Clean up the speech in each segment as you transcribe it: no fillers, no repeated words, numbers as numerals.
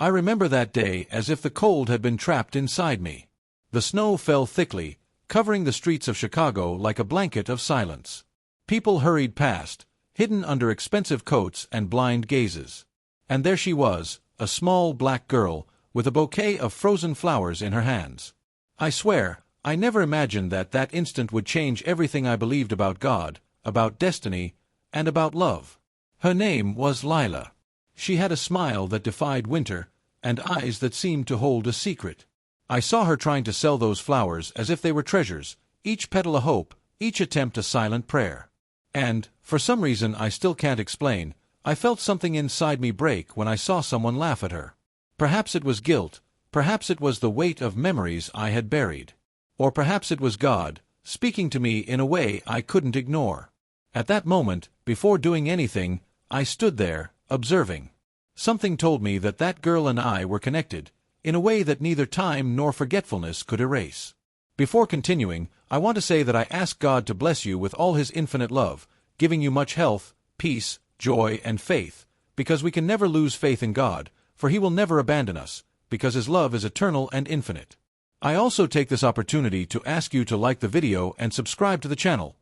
I remember that day as if the cold had been trapped inside me. The snow fell thickly, covering the streets of Chicago like a blanket of silence. People hurried past, hidden under expensive coats and blind gazes. And there she was, a small black girl, with a bouquet of frozen flowers in her hands. I swear, I never imagined that that instant would change everything I believed about God, about destiny, and about love. Her name was Lila. She had a smile that defied winter, and eyes that seemed to hold a secret. I saw her trying to sell those flowers as if they were treasures, each petal a hope, each attempt a silent prayer. And, for some reason I still can't explain, I felt something inside me break when I saw someone laugh at her. Perhaps it was guilt, perhaps it was the weight of memories I had buried. Or perhaps it was God, speaking to me in a way I couldn't ignore. At that moment, before doing anything, I stood there, observing. Something told me that that girl and I were connected, in a way that neither time nor forgetfulness could erase. Before continuing, I want to say that I ask God to bless you with all His infinite love, giving you much health, peace, joy, and faith, because we can never lose faith in God, for He will never abandon us, because His love is eternal and infinite. I also take this opportunity to ask you to like the video and subscribe to the channel.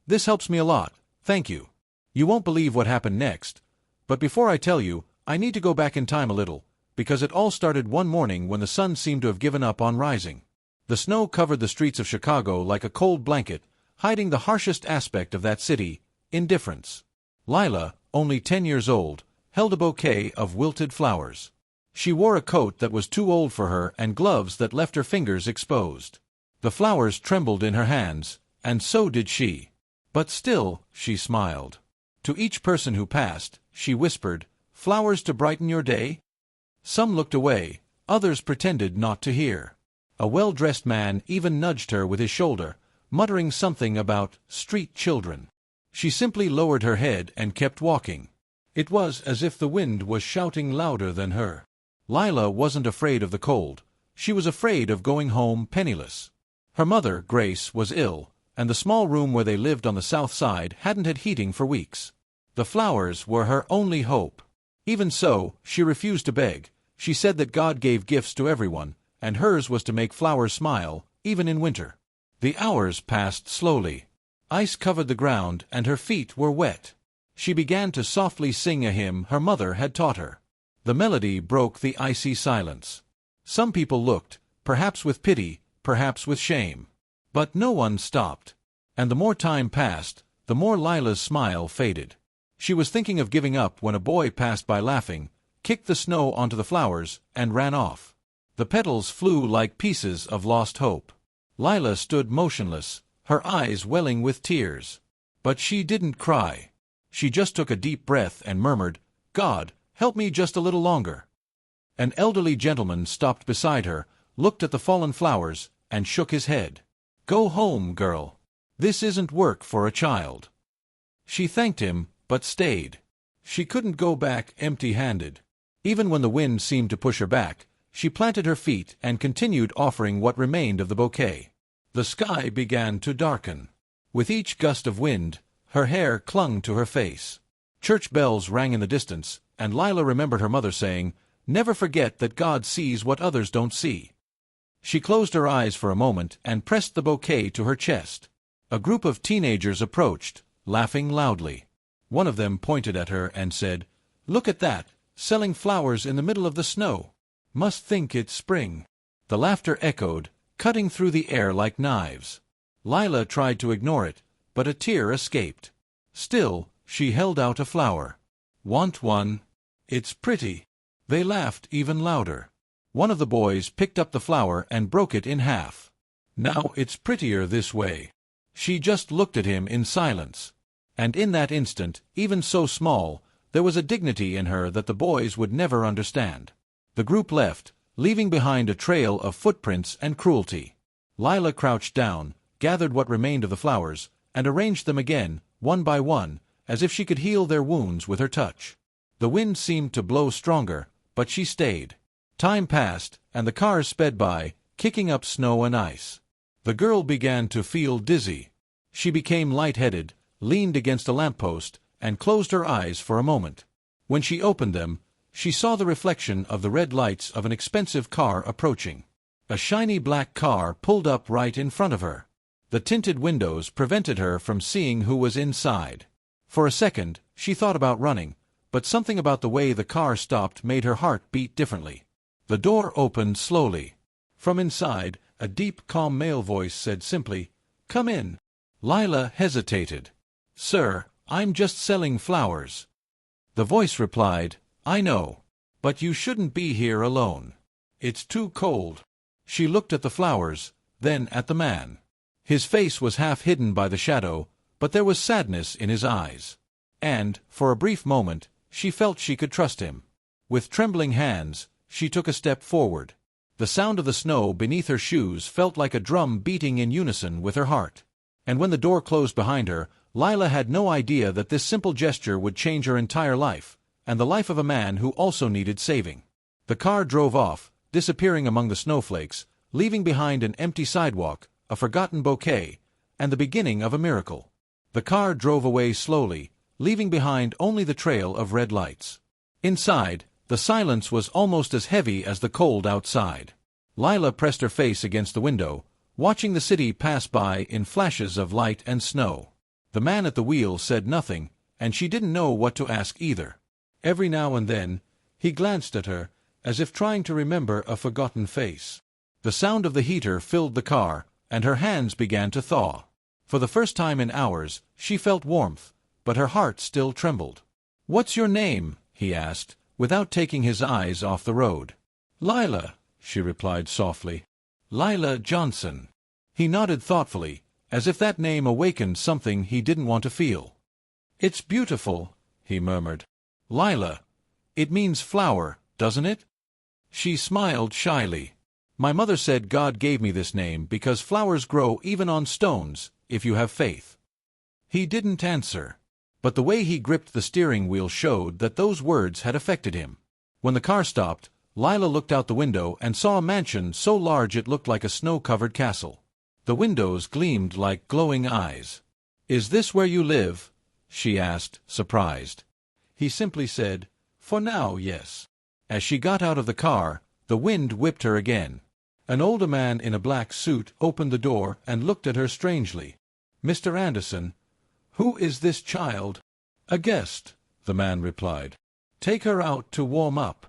This helps me a lot, thank you. You won't believe what happened next, but before I tell you, I need to go back in time a little, because it all started one morning when the sun seemed to have given up on rising. The snow covered the streets of Chicago like a cold blanket, hiding the harshest aspect of that city, indifference. Lila, only 10 years old, held a bouquet of wilted flowers. She wore a coat that was too old for her and gloves that left her fingers exposed. The flowers trembled in her hands, and so did she. But still, she smiled. To each person who passed, she whispered, "Flowers to brighten your day?" Some looked away, others pretended not to hear. A well-dressed man even nudged her with his shoulder, muttering something about street children. She simply lowered her head and kept walking. It was as if the wind was shouting louder than her. Lila wasn't afraid of the cold. She was afraid of going home penniless. Her mother, Grace, was ill, and the small room where they lived on the south side hadn't had heating for weeks. The flowers were her only hope. Even so, she refused to beg. She said that God gave gifts to everyone, and hers was to make flowers smile, even in winter. The hours passed slowly. Ice covered the ground, and her feet were wet. She began to softly sing a hymn her mother had taught her. The melody broke the icy silence. Some people looked, perhaps with pity, perhaps with shame. But no one stopped. And the more time passed, the more Lila's smile faded. She was thinking of giving up when a boy passed by laughing, kicked the snow onto the flowers, and ran off. The petals flew like pieces of lost hope. Lila stood motionless, her eyes welling with tears. But she didn't cry. She just took a deep breath and murmured, "God, help me just a little longer." An elderly gentleman stopped beside her, looked at the fallen flowers, and shook his head. "Go home, girl. This isn't work for a child." She thanked him, but stayed. She couldn't go back empty-handed. Even when the wind seemed to push her back, she planted her feet and continued offering what remained of the bouquet. The sky began to darken. With each gust of wind, her hair clung to her face. Church bells rang in the distance, and Lila remembered her mother saying, "Never forget that God sees what others don't see." She closed her eyes for a moment and pressed the bouquet to her chest. A group of teenagers approached, laughing loudly. One of them pointed at her and said, "Look at that, selling flowers in the middle of the snow. Must think it's spring." The laughter echoed, cutting through the air like knives. Lila tried to ignore it, but a tear escaped. Still, she held out a flower. "Want one? It's pretty." They laughed even louder. One of the boys picked up the flower and broke it in half. "Now it's prettier this way." She just looked at him in silence. And in that instant, even so small, there was a dignity in her that the boys would never understand. The group left, leaving behind a trail of footprints and cruelty. Lila crouched down, gathered what remained of the flowers, and arranged them again, one by one, as if she could heal their wounds with her touch. The wind seemed to blow stronger, but she stayed. Time passed, and the cars sped by, kicking up snow and ice. The girl began to feel dizzy. She became lightheaded, leaned against a lamppost, and closed her eyes for a moment. When she opened them, She saw the reflection of the red lights of an expensive car approaching. A shiny black car pulled up right in front of her. The tinted windows prevented her from seeing who was inside. For a second, she thought about running, but something about the way the car stopped made her heart beat differently. The door opened slowly. From inside, a deep, calm male voice said simply, "Come in." Lila hesitated. "Sir, I'm just selling flowers." The voice replied, "I know. But you shouldn't be here alone. It's too cold." She looked at the flowers, then at the man. His face was half hidden by the shadow, but there was sadness in his eyes. And, for a brief moment, she felt she could trust him. With trembling hands, she took a step forward. The sound of the snow beneath her shoes felt like a drum beating in unison with her heart. And when the door closed behind her, Lila had no idea that this simple gesture would change her entire life, and the life of a man who also needed saving. The car drove off, disappearing among the snowflakes, leaving behind an empty sidewalk, a forgotten bouquet, and the beginning of a miracle. The car drove away slowly, leaving behind only the trail of red lights. Inside, the silence was almost as heavy as the cold outside. Lila pressed her face against the window, watching the city pass by in flashes of light and snow. The man at the wheel said nothing, and she didn't know what to ask either. Every now and then, he glanced at her, as if trying to remember a forgotten face. The sound of the heater filled the car, and her hands began to thaw. For the first time in hours, she felt warmth, but her heart still trembled. "What's your name?" he asked, without taking his eyes off the road. "Lila," she replied softly. "Lila Johnson." He nodded thoughtfully, as if that name awakened something he didn't want to feel. "It's beautiful," he murmured. "Lila. It means flower, doesn't it?" She smiled shyly. "My mother said God gave me this name because flowers grow even on stones, if you have faith." He didn't answer. But the way he gripped the steering wheel showed that those words had affected him. When the car stopped, Lila looked out the window and saw a mansion so large it looked like a snow-covered castle. The windows gleamed like glowing eyes. "Is this where you live?" she asked, surprised. He simply said, "For now, yes." As she got out of the car, the wind whipped her again. An older man in a black suit opened the door and looked at her strangely. "Mr. Anderson, who is this child?" "A guest," the man replied. "Take her out to warm up."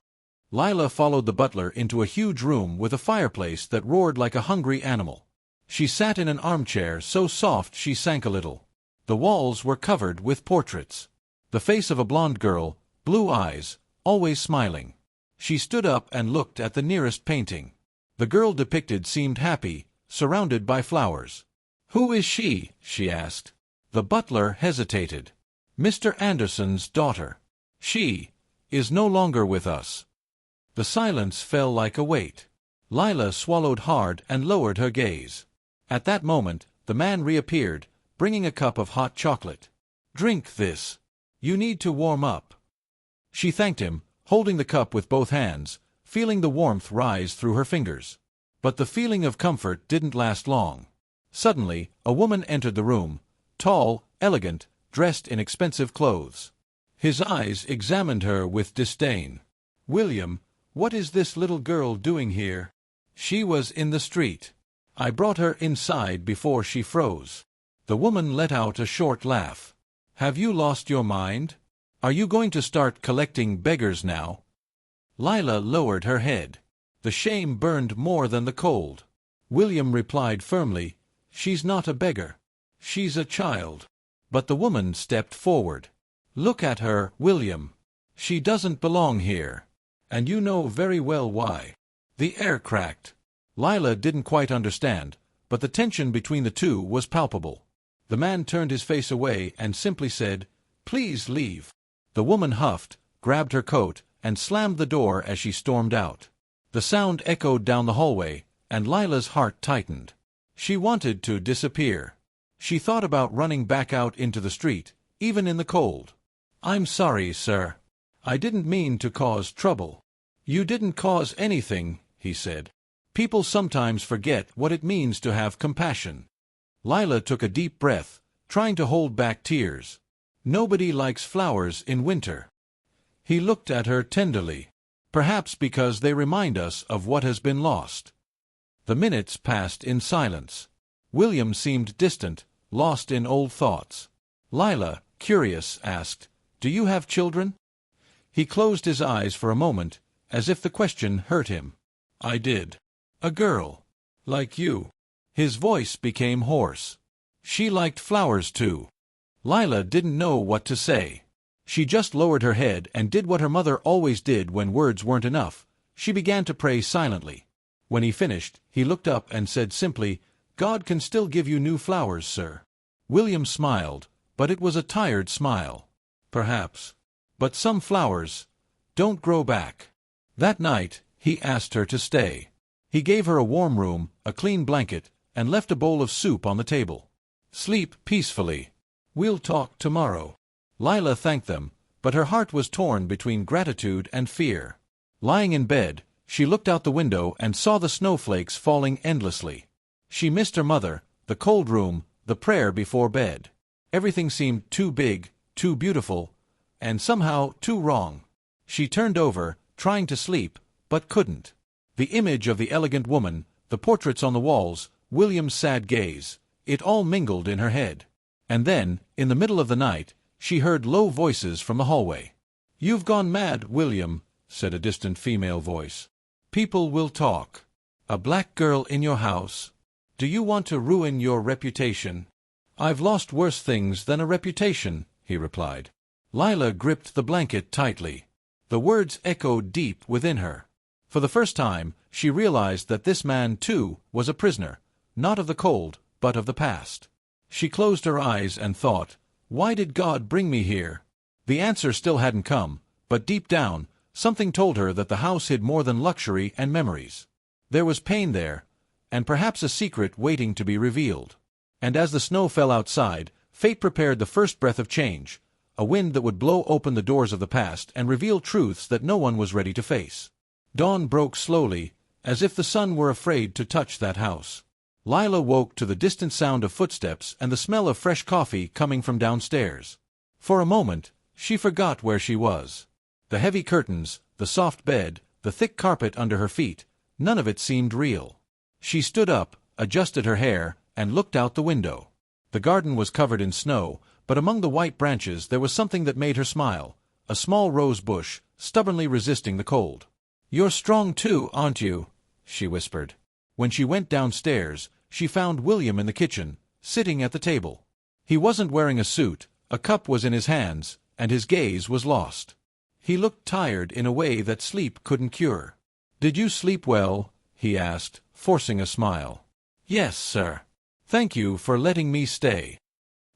Lila followed the butler into a huge room with a fireplace that roared like a hungry animal. She sat in an armchair so soft she sank a little. The walls were covered with portraits. The face of a blonde girl, blue eyes, always smiling. She stood up and looked at the nearest painting. The girl depicted seemed happy, surrounded by flowers. "Who is she?" she asked. The butler hesitated. "Mr. Anderson's daughter. She is no longer with us." The silence fell like a weight. Lila swallowed hard and lowered her gaze. At that moment, the man reappeared, bringing a cup of hot chocolate. "Drink this. You need to warm up." She thanked him, holding the cup with both hands, feeling the warmth rise through her fingers. But the feeling of comfort didn't last long. Suddenly, a woman entered the room, tall, elegant, dressed in expensive clothes. His eyes examined her with disdain. "William, what is this little girl doing here?" "She was in the street. I brought her inside before she froze." The woman let out a short laugh. "Have you lost your mind? Are you going to start collecting beggars now?" Lila lowered her head. The shame burned more than the cold. William replied firmly, "She's not a beggar. She's a child." But the woman stepped forward. "Look at her, William. She doesn't belong here. And you know very well why." The air cracked. Lila didn't quite understand, but the tension between the two was palpable. The man turned his face away and simply said, "Please leave." The woman huffed, grabbed her coat, and slammed the door as she stormed out. The sound echoed down the hallway, and Lila's heart tightened. She wanted to disappear. She thought about running back out into the street, even in the cold. "I'm sorry, sir. I didn't mean to cause trouble." "You didn't cause anything," he said. "People sometimes forget what it means to have compassion." Lila took a deep breath, trying to hold back tears. "Nobody likes flowers in winter." He looked at her tenderly. Perhaps because they remind us of what has been lost. The minutes passed in silence. William seemed distant, lost in old thoughts. Lila, curious, asked, "Do you have children?" He closed his eyes for a moment, as if the question hurt him. "I did. A girl. Like you." His voice became hoarse. She liked flowers too. Lila didn't know what to say. She just lowered her head and did what her mother always did when words weren't enough. She began to pray silently. When he finished, he looked up and said simply, "God can still give you new flowers, sir." William smiled, but it was a tired smile. "Perhaps. But some flowers don't grow back." That night, he asked her to stay. He gave her a warm room, a clean blanket, and left a bowl of soup on the table. "Sleep peacefully. We'll talk tomorrow." Lila thanked them, but her heart was torn between gratitude and fear. Lying in bed, she looked out the window and saw the snowflakes falling endlessly. She missed her mother, the cold room, the prayer before bed. Everything seemed too big, too beautiful, and somehow too wrong. She turned over, trying to sleep, but couldn't. The image of the elegant woman, the portraits on the walls, William's sad gaze, it all mingled in her head. And then, in the middle of the night, she heard low voices from the hallway. "You've gone mad, William," said a distant female voice. "People will talk. A black girl in your house. Do you want to ruin your reputation?" "I've lost worse things than a reputation," he replied. Lila gripped the blanket tightly. The words echoed deep within her. For the first time, she realized that this man, too, was a prisoner, not of the cold, but of the past. She closed her eyes and thought, "Why did God bring me here?" The answer still hadn't come, but deep down, something told her that the house hid more than luxury and memories. There was pain there, and perhaps a secret waiting to be revealed. And as the snow fell outside, fate prepared the first breath of change, a wind that would blow open the doors of the past and reveal truths that no one was ready to face. Dawn broke slowly, as if the sun were afraid to touch that house. Lila woke to the distant sound of footsteps and the smell of fresh coffee coming from downstairs. For a moment, she forgot where she was. The heavy curtains, the soft bed, the thick carpet under her feet, none of it seemed real. She stood up, adjusted her hair, and looked out the window. The garden was covered in snow, but among the white branches there was something that made her smile, a small rose bush, stubbornly resisting the cold. "You're strong too, aren't you?" she whispered. When she went downstairs, she found William in the kitchen, sitting at the table. He wasn't wearing a suit, a cup was in his hands, and his gaze was lost. He looked tired in a way that sleep couldn't cure. "Did you sleep well?" he asked, forcing a smile. "Yes, sir. Thank you for letting me stay."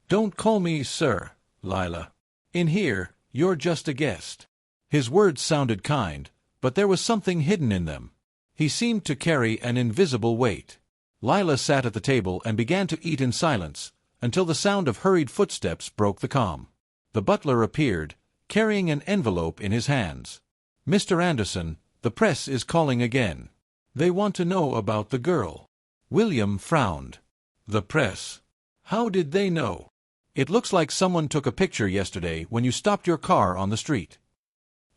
"Don't call me sir, Lila. In here, you're just a guest." His words sounded kind, but there was something hidden in them. He seemed to carry an invisible weight. Lila sat at the table and began to eat in silence, until the sound of hurried footsteps broke the calm. The butler appeared, carrying an envelope in his hands. "Mr. Anderson, the press is calling again. They want to know about the girl." William frowned. "The press? How did they know?" "It looks like someone took a picture yesterday when you stopped your car on the street."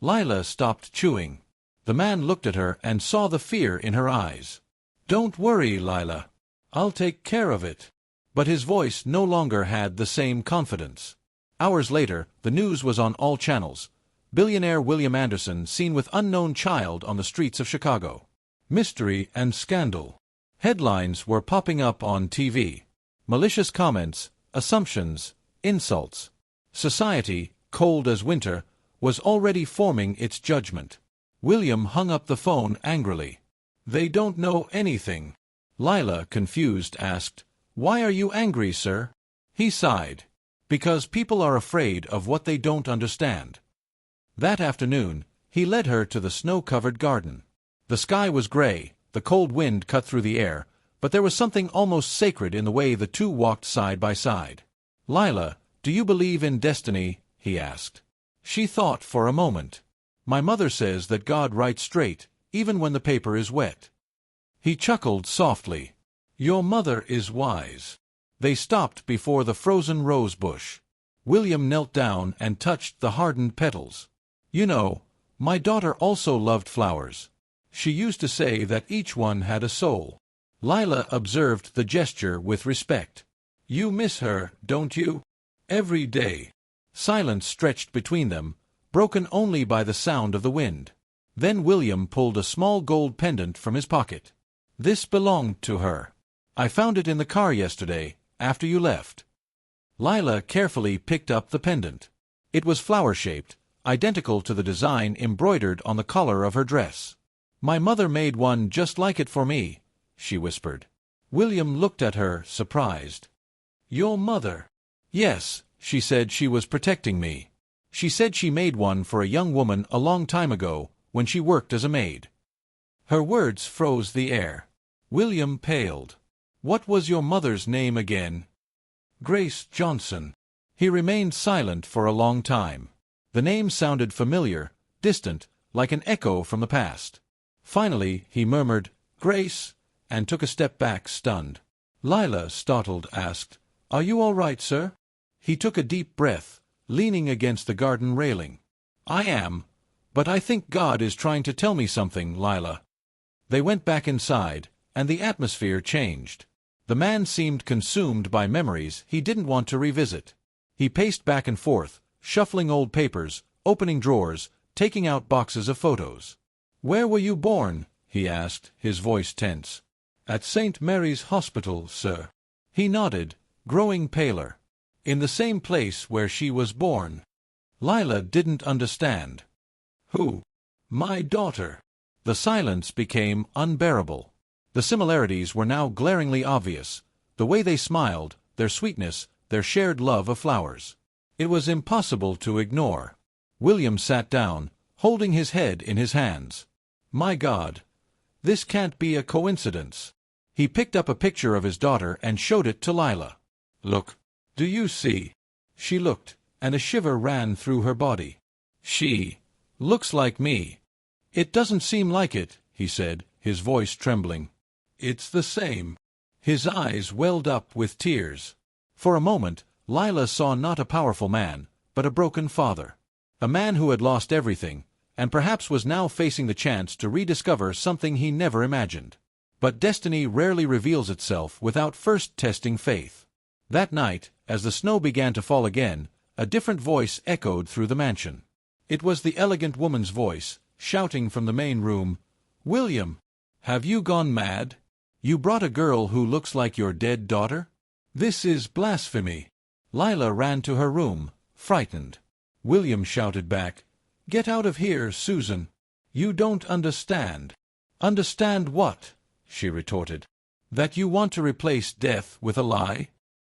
Lila stopped chewing. The man looked at her and saw the fear in her eyes. "Don't worry, Lila. I'll take care of it." But his voice no longer had the same confidence. Hours later, the news was on all channels. Billionaire William Anderson seen with unknown child on the streets of Chicago. Mystery and scandal. Headlines were popping up on TV. Malicious comments, assumptions, insults. Society, cold as winter, was already forming its judgment. William hung up the phone angrily. "They don't know anything." Lila, confused, asked, "Why are you angry, sir?" He sighed. "Because people are afraid of what they don't understand." That afternoon, he led her to the snow-covered garden. The sky was gray, the cold wind cut through the air, but there was something almost sacred in the way the two walked side by side. "Lila, do you believe in destiny?" he asked. She thought for a moment. "My mother says that God writes straight, even when the paper is wet." He chuckled softly. "Your mother is wise." They stopped before the frozen rose bush. William knelt down and touched the hardened petals. You know, my daughter also loved flowers. She used to say that each one had a soul. Lila observed the gesture with respect. You miss her, don't you? Every day. Silence stretched between them, broken only by the sound of the wind. Then William pulled a small gold pendant from his pocket. This belonged to her. I found it in the car yesterday, after you left. Lila carefully picked up the pendant. It was flower-shaped, identical to the design embroidered on the collar of her dress. My mother made one just like it for me, she whispered. William looked at her, surprised. Your mother? Yes, she said she was protecting me. She said she made one for a young woman a long time ago, when she worked as a maid. Her words froze the air. William paled. What was your mother's name again? Grace Johnson. He remained silent for a long time. The name sounded familiar, distant, like an echo from the past. Finally, he murmured, Grace, and took a step back, stunned. Lila, startled, asked, Are you all right, sir? He took a deep breath, leaning against the garden railing. I am, but I think God is trying to tell me something, Lila. They went back inside, and the atmosphere changed. The man seemed consumed by memories he didn't want to revisit. He paced back and forth, shuffling old papers, opening drawers, taking out boxes of photos. Where were you born? He asked, his voice tense. At St. Mary's Hospital, sir. He nodded, growing paler. In the same place where she was born. Lila didn't understand. Who? My daughter. The silence became unbearable. The similarities were now glaringly obvious. The way they smiled, their sweetness, their shared love of flowers. It was impossible to ignore. William sat down, holding his head in his hands. My God! This can't be a coincidence. He picked up a picture of his daughter and showed it to Lila. Look. Do you see? She looked, and a shiver ran through her body. She looks like me. It doesn't seem like it, he said, his voice trembling. It's the same. His eyes welled up with tears. For a moment, Lila saw not a powerful man, but a broken father. A man who had lost everything, and perhaps was now facing the chance to rediscover something he never imagined. But destiny rarely reveals itself without first testing faith. That night, as the snow began to fall again, a different voice echoed through the mansion. It was the elegant woman's voice, shouting from the main room, William, have you gone mad? You brought a girl who looks like your dead daughter? This is blasphemy. Lila ran to her room, frightened. William shouted back, Get out of here, Susan. You don't understand. Understand what? She retorted. That you want to replace death with a lie?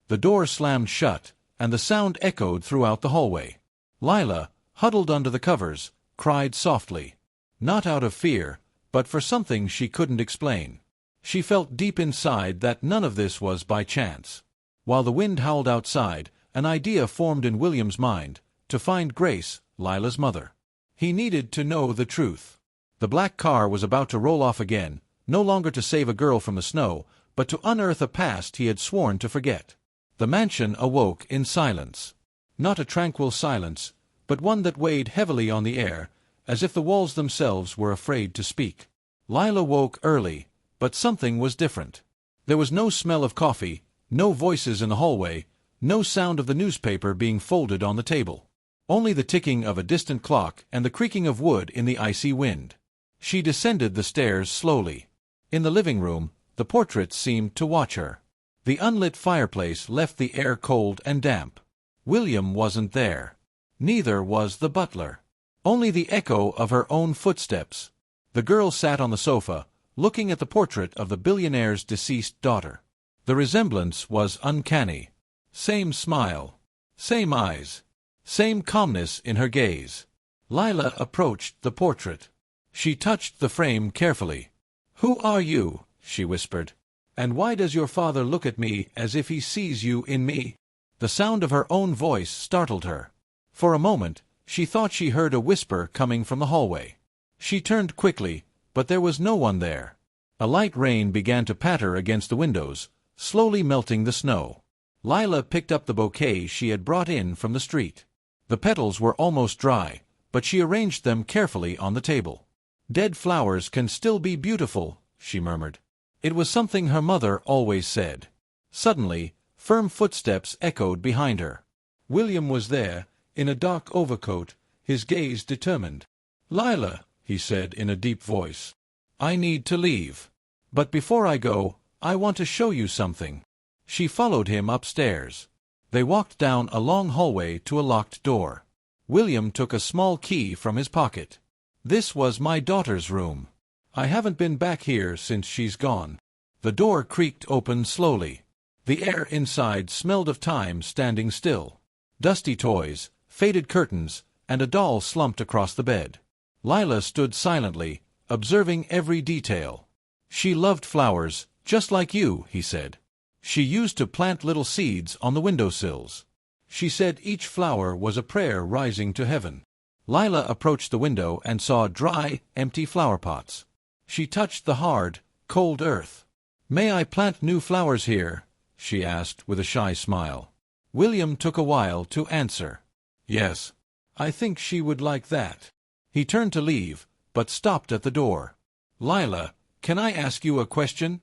The door slammed shut, and the sound echoed throughout the hallway. Lila, huddled under the covers, cried softly. Not out of fear, but for something she couldn't explain. She felt deep inside that none of this was by chance. While the wind howled outside, an idea formed in William's mind, to find Grace, Lila's mother. He needed to know the truth. The black car was about to roll off again, no longer to save a girl from the snow, but to unearth a past he had sworn to forget. The mansion awoke in silence. Not a tranquil silence, but one that weighed heavily on the air, as if the walls themselves were afraid to speak. Lila woke early, but something was different. There was no smell of coffee, no voices in the hallway, no sound of the newspaper being folded on the table. Only the ticking of a distant clock and the creaking of wood in the icy wind. She descended the stairs slowly. In the living room, the portraits seemed to watch her. The unlit fireplace left the air cold and damp. William wasn't there. Neither was the butler. Only the echo of her own footsteps. The girl sat on the sofa, looking at the portrait of the billionaire's deceased daughter. The resemblance was uncanny. Same smile. Same eyes. Same calmness in her gaze. Lila approached the portrait. She touched the frame carefully. "Who are you?" she whispered. "And why does your father look at me as if he sees you in me?" The sound of her own voice startled her. For a moment, she thought she heard a whisper coming from the hallway. She turned quickly, but there was no one there. A light rain began to patter against the windows, slowly melting the snow. Lila picked up the bouquet she had brought in from the street. The petals were almost dry, but she arranged them carefully on the table. "Dead flowers can still be beautiful," she murmured. It was something her mother always said. Suddenly, firm footsteps echoed behind her. William was there, in a dark overcoat, his gaze determined. "Lila," he said in a deep voice, "I need to leave. But before I go, I want to show you something." She followed him upstairs. They walked down a long hallway to a locked door. William took a small key from his pocket. "This was my daughter's room. I haven't been back here since she's gone." The door creaked open slowly. The air inside smelled of time standing still. Dusty toys, faded curtains, and a doll slumped across the bed. Lila stood silently, observing every detail. "She loved flowers, just like you," he said. "She used to plant little seeds on the windowsills. She said each flower was a prayer rising to heaven." Lila approached the window and saw dry, empty flowerpots. She touched the hard, cold earth. "May I plant new flowers here?" she asked with a shy smile. William took a while to answer. "Yes, I think she would like that." He turned to leave, but stopped at the door. "Lila, can I ask you a question?"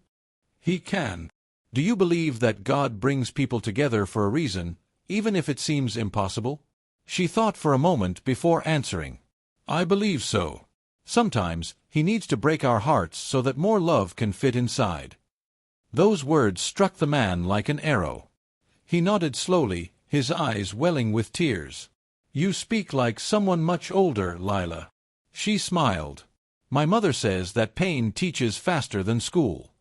"He can." "Do you believe that God brings people together for a reason, even if it seems impossible?" She thought for a moment before answering. "I believe so. Sometimes He needs to break our hearts so that more love can fit inside." Those words struck the man like an arrow. He nodded slowly, his eyes welling with tears. "You speak like someone much older, Lila." She smiled. "My mother says that pain teaches faster than school."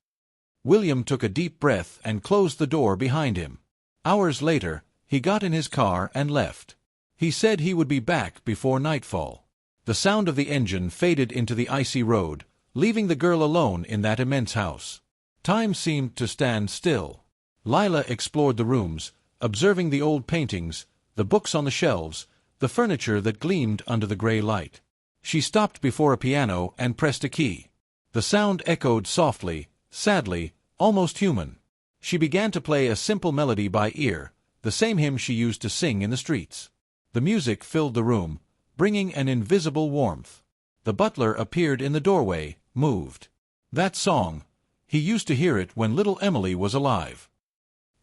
William took a deep breath and closed the door behind him. Hours later, he got in his car and left. He said he would be back before nightfall. The sound of the engine faded into the icy road, leaving the girl alone in that immense house. Time seemed to stand still. Lila explored the rooms, observing the old paintings, the books on the shelves, the furniture that gleamed under the gray light. She stopped before a piano and pressed a key. The sound echoed softly, sadly, almost human. She began to play a simple melody by ear, the same hymn she used to sing in the streets. The music filled the room, bringing an invisible warmth. The butler appeared in the doorway, moved. That song, he used to hear it when little Emily was alive.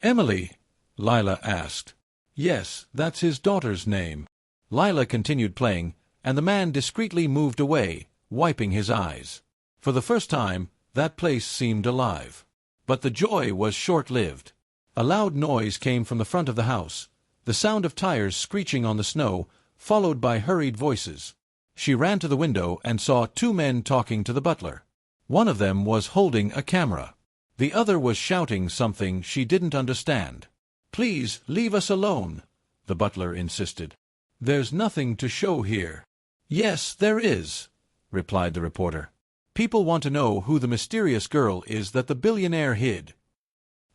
"Emily?" Lila asked. "Yes, that's his daughter's name." Lila continued playing, and the man discreetly moved away, wiping his eyes. For the first time, that place seemed alive. But the joy was short-lived. A loud noise came from the front of the house, the sound of tires screeching on the snow, followed by hurried voices. She ran to the window and saw two men talking to the butler. One of them was holding a camera. The other was shouting something she didn't understand. "Please, leave us alone," the butler insisted. "There's nothing to show here." "Yes, there is," replied the reporter. "People want to know who the mysterious girl is that the billionaire hid."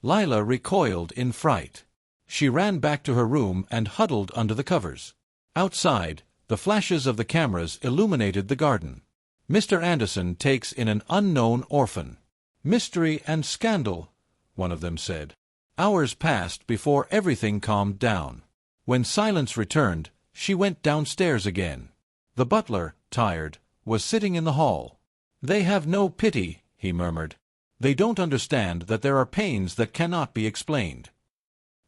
Lila recoiled in fright. She ran back to her room and huddled under the covers. Outside, the flashes of the cameras illuminated the garden. "Mr. Anderson takes in an unknown orphan." "Mystery and scandal," one of them said. Hours passed before everything calmed down. When silence returned, she went downstairs again. The butler, tired, was sitting in the hall. "They have no pity," he murmured. "They don't understand that there are pains that cannot be explained."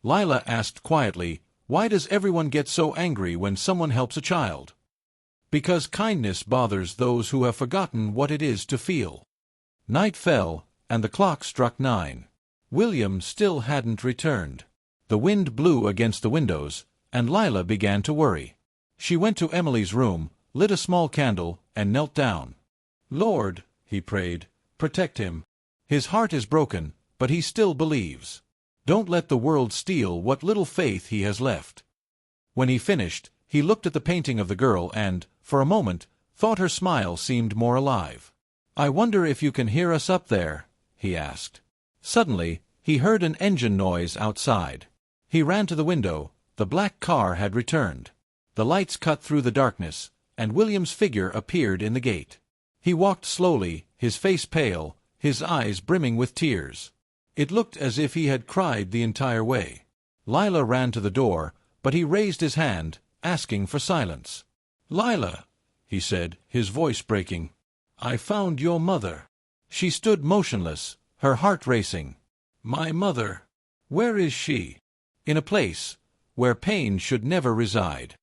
Lila asked quietly, "Why does everyone get so angry when someone helps a child?" "Because kindness bothers those who have forgotten what it is to feel." Night fell, and the clock struck 9. William still hadn't returned. The wind blew against the windows, and Lila began to worry. She went to Emily's room, lit a small candle, and knelt down. "Lord," he prayed, "protect him. His heart is broken, but he still believes. Don't let the world steal what little faith he has left." When he finished, he looked at the painting of the girl and, for a moment, thought her smile seemed more alive. "I wonder if you can hear us up there?" he asked. Suddenly, he heard an engine noise outside. He ran to the window. The black car had returned. The lights cut through the darkness, and William's figure appeared in the gate. He walked slowly, his face pale, his eyes brimming with tears. It looked as if he had cried the entire way. Lila ran to the door, but he raised his hand, asking for silence. "Lila," he said, his voice breaking, "I found your mother." She stood motionless, her heart racing. "My mother. Where is she?" "In a place where pain should never reside."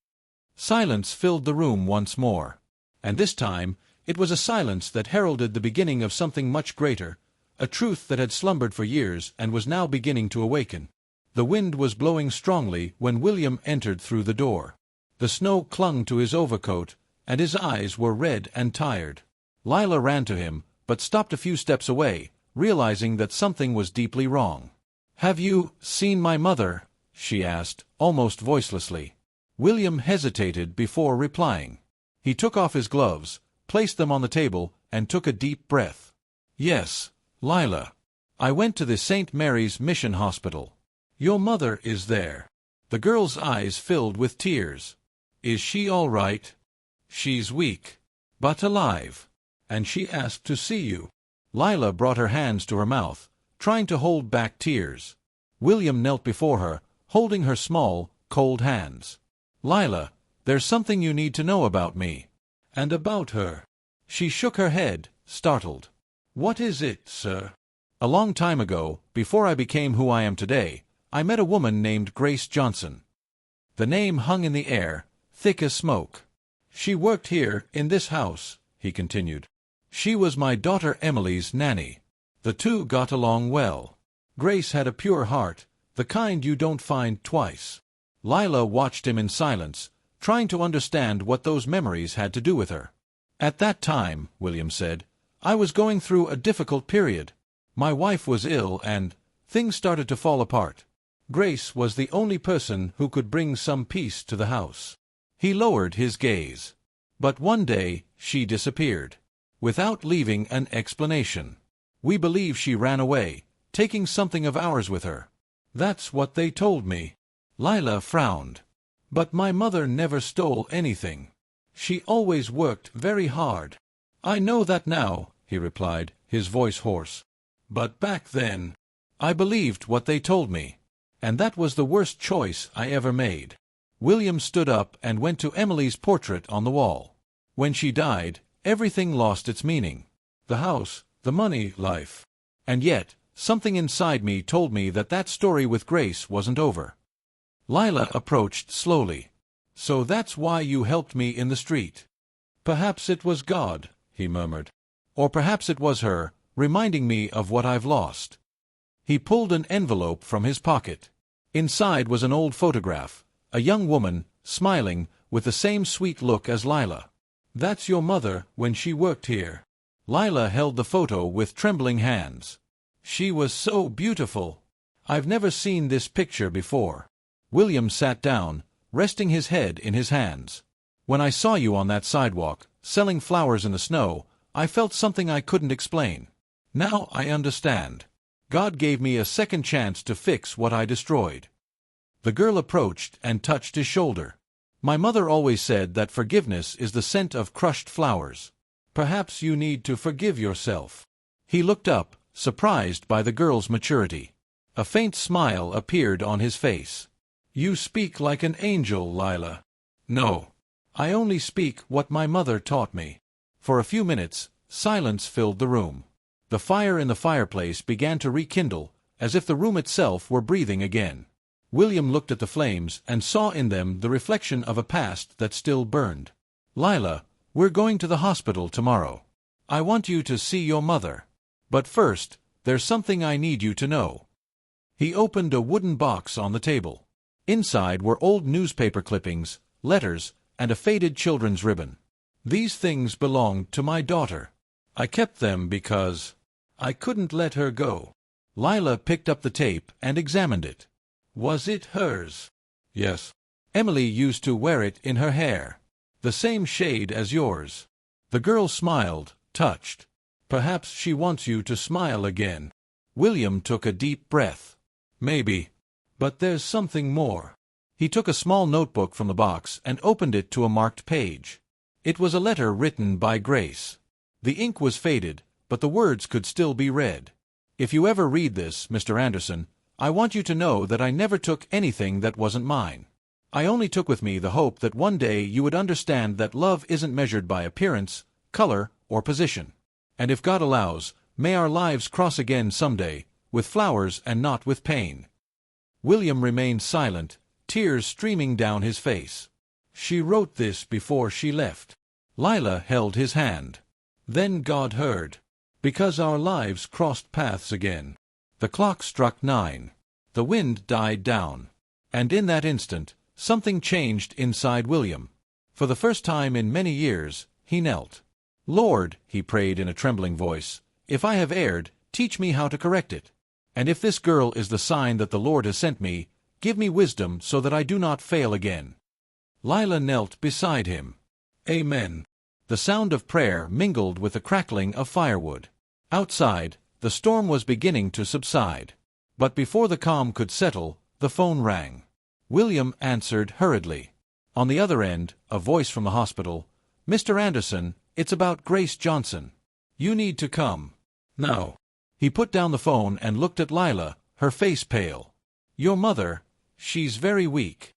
Silence filled the room once more. And this time it was a silence that heralded the beginning of something much greater, a truth that had slumbered for years and was now beginning to awaken. The wind was blowing strongly when William entered through the door. The snow clung to his overcoat, and his eyes were red and tired. Lila ran to him, but stopped a few steps away, realizing that something was deeply wrong. "Have you seen my mother?" she asked, almost voicelessly. William hesitated before replying. He took off his gloves, placed them on the table, and took a deep breath. "Yes, Lila. I went to the St. Mary's Mission Hospital. Your mother is there." The girl's eyes filled with tears. "Is she all right?" "She's weak, but alive. And she asked to see you." Lila brought her hands to her mouth, trying to hold back tears. William knelt before her, holding her small, cold hands. "Lila, there's something you need to know about me." "And about her." She shook her head, startled. "What is it, sir?" "A long time ago, before I became who I am today, I met a woman named Grace Johnson." The name hung in the air, thick as smoke. "She worked here, in this house," he continued. "She was my daughter Emily's nanny. The two got along well. Grace had a pure heart, the kind you don't find twice." Lila watched him in silence, trying to understand what those memories had to do with her. "At that time," William said, "I was going through a difficult period. My wife was ill and things started to fall apart. Grace was the only person who could bring some peace to the house." He lowered his gaze. "But one day, she disappeared, without leaving an explanation. We believe she ran away, taking something of ours with her. That's what they told me." Lila frowned. "But my mother never stole anything. She always worked very hard." "I know that now," he replied, his voice hoarse. "But back then, I believed what they told me. And that was the worst choice I ever made." William stood up and went to Emily's portrait on the wall. "When she died, everything lost its meaning. The house, the money, life. And yet, something inside me told me that that story with Grace wasn't over." Lila approached slowly. "So that's why you helped me in the street." "Perhaps it was God," he murmured. "Or perhaps it was her, reminding me of what I've lost." He pulled an envelope from his pocket. Inside was an old photograph, a young woman, smiling, with the same sweet look as Lila. "That's your mother when she worked here." Lila held the photo with trembling hands. "She was so beautiful. I've never seen this picture before." William sat down, resting his head in his hands. "When I saw you on that sidewalk, selling flowers in the snow, I felt something I couldn't explain. Now I understand. God gave me a second chance to fix what I destroyed." The girl approached and touched his shoulder. "My mother always said that forgiveness is the scent of crushed flowers. Perhaps you need to forgive yourself." He looked up, surprised by the girl's maturity. A faint smile appeared on his face. "You speak like an angel, Lila." "No. I only speak what my mother taught me." For a few minutes, silence filled the room. The fire in the fireplace began to rekindle, as if the room itself were breathing again. William looked at the flames and saw in them the reflection of a past that still burned. "Lila, we're going to the hospital tomorrow. I want you to see your mother. But first, there's something I need you to know." He opened a wooden box on the table. Inside were old newspaper clippings, letters, and a faded children's ribbon. "These things belonged to my daughter. I kept them because I couldn't let her go." Lila picked up the tape and examined it. "Was it hers?" "Yes. Emily used to wear it in her hair. The same shade as yours." The girl smiled, touched. "Perhaps she wants you to smile again." William took a deep breath. "Maybe. But there's something more." He took a small notebook from the box and opened it to a marked page. It was a letter written by Grace. The ink was faded, but the words could still be read. "If you ever read this, Mr. Anderson, I want you to know that I never took anything that wasn't mine. I only took with me the hope that one day you would understand that love isn't measured by appearance, color, or position. And if God allows, may our lives cross again someday, with flowers and not with pain." William remained silent, tears streaming down his face. "She wrote this before she left." Lila held his hand. "Then God heard. Because our lives crossed paths again." The clock struck 9. The wind died down. And in that instant, something changed inside William. For the first time in many years, he knelt. "Lord," he prayed in a trembling voice, "if I have erred, teach me how to correct it. And if this girl is the sign that the Lord has sent me, give me wisdom so that I do not fail again." Lila knelt beside him. "Amen." The sound of prayer mingled with the crackling of firewood. Outside, the storm was beginning to subside. But before the calm could settle, the phone rang. William answered hurriedly. On the other end, a voice from the hospital. "Mr. Anderson, it's about Grace Johnson. You need to come. Now." He put down the phone and looked at Lila, her face pale. "Your mother, she's very weak."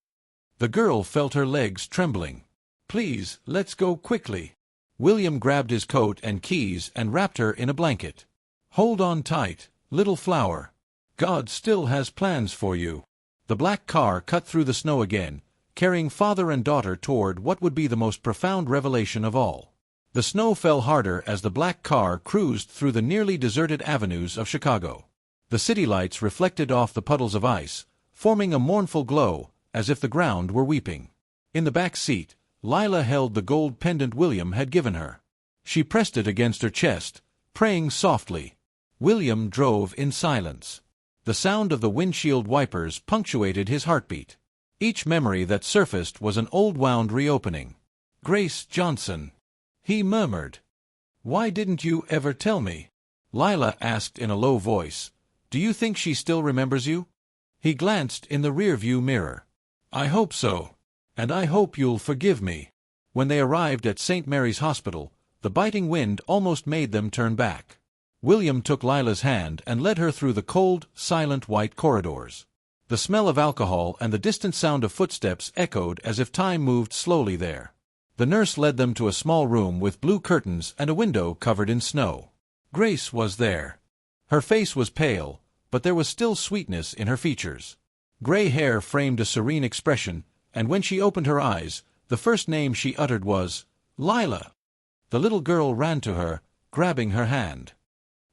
The girl felt her legs trembling. "Please, let's go quickly." William grabbed his coat and keys and wrapped her in a blanket. "Hold on tight, little flower. God still has plans for you." The black car cut through the snow again, carrying father and daughter toward what would be the most profound revelation of all. The snow fell harder as the black car cruised through the nearly deserted avenues of Chicago. The city lights reflected off the puddles of ice, forming a mournful glow, as if the ground were weeping. In the back seat, Lila held the gold pendant William had given her. She pressed it against her chest, praying softly. William drove in silence. The sound of the windshield wipers punctuated his heartbeat. Each memory that surfaced was an old wound reopening. "Grace Johnson," he murmured. "Why didn't you ever tell me?" Lila asked in a low voice. "Do you think she still remembers you?" He glanced in the rearview mirror. "I hope so. And I hope you'll forgive me." When they arrived at St. Mary's Hospital, the biting wind almost made them turn back. William took Lila's hand and led her through the cold, silent white corridors. The smell of alcohol and the distant sound of footsteps echoed as if time moved slowly there. The nurse led them to a small room with blue curtains and a window covered in snow. Grace was there. Her face was pale, but there was still sweetness in her features. Gray hair framed a serene expression, and when she opened her eyes, the first name she uttered was, "Lila." The little girl ran to her, grabbing her hand.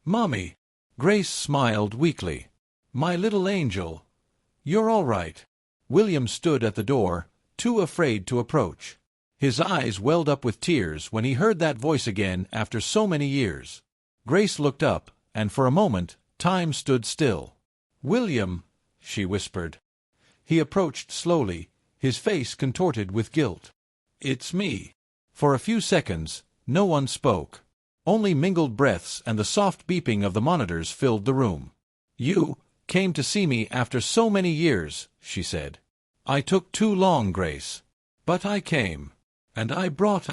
"Mommy." Grace smiled weakly. "My little angel. You're all right." William stood at the door, too afraid to approach. His eyes welled up with tears when he heard that voice again after so many years. Grace looked up, and for a moment, time stood still. "William," she whispered. He approached slowly, his face contorted with guilt. "It's me." For a few seconds, no one spoke. Only mingled breaths and the soft beeping of the monitors filled the room. "You came to see me after so many years," she said. "I took too long, Grace. But I came. And I brought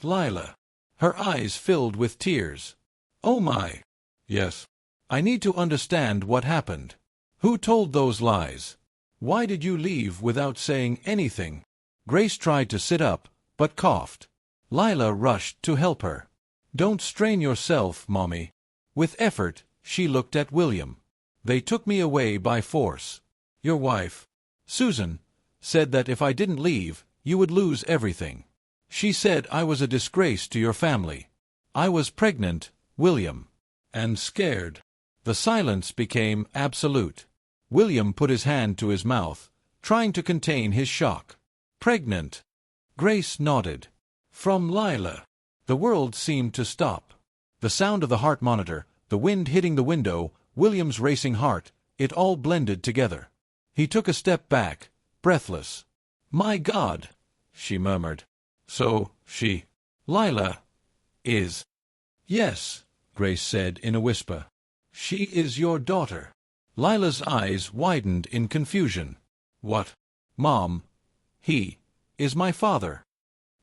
Lila." Her eyes filled with tears. "Oh my." "Yes. I need to understand what happened. Who told those lies? Why did you leave without saying anything?" Grace tried to sit up, but coughed. Lila rushed to help her. "Don't strain yourself, Mommy." With effort, she looked at William. "They took me away by force. Your wife, Susan, said that if I didn't leave, you would lose everything. She said I was a disgrace to your family. I was pregnant, William. And scared." The silence became absolute. William put his hand to his mouth, trying to contain his shock. "Pregnant?" Grace nodded. "From Lila." The world seemed to stop. The sound of the heart monitor, the wind hitting the window, William's racing heart, it all blended together. He took a step back, breathless. "My God," she murmured. "So, Lila, is—" "Yes," Grace said in a whisper. "She is your daughter." Lila's eyes widened in confusion. "What? Mom, he is my father."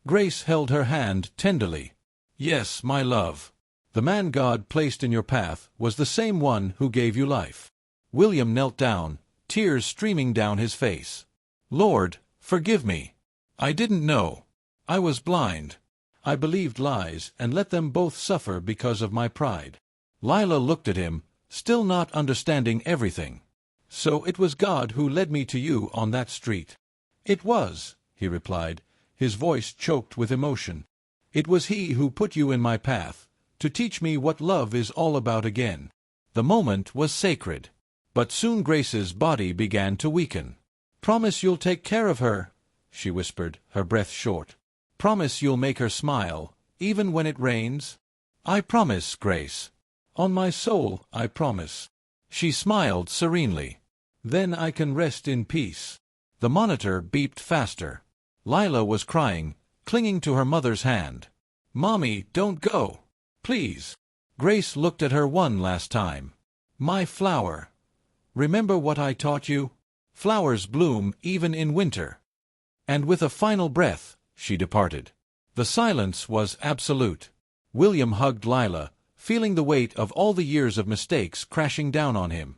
Grace held her hand tenderly. "Yes, my love. The man God placed in your path was the same one who gave you life." William knelt down, tears streaming down his face. Lord, forgive me. I didn't know. I was blind. I believed lies and let them both suffer because of my pride. Lila looked at him, still not understanding everything. So it was God who led me to you on that street. It was, he replied, his voice choked with emotion. It was He who put you in my path, to teach me what love is all about again. The moment was sacred. But soon Grace's body began to weaken. Promise you'll take care of her, she whispered, her breath short. Promise you'll make her smile, even when it rains? I promise, Grace. On my soul, I promise. She smiled serenely. Then I can rest in peace. The monitor beeped faster. Lila was crying, clinging to her mother's hand. Mommy, don't go. Please. Grace looked at her one last time. My flower. Remember what I taught you? Flowers bloom even in winter. And with a final breath, she departed. The silence was absolute. William hugged Lila, feeling the weight of all the years of mistakes crashing down on him.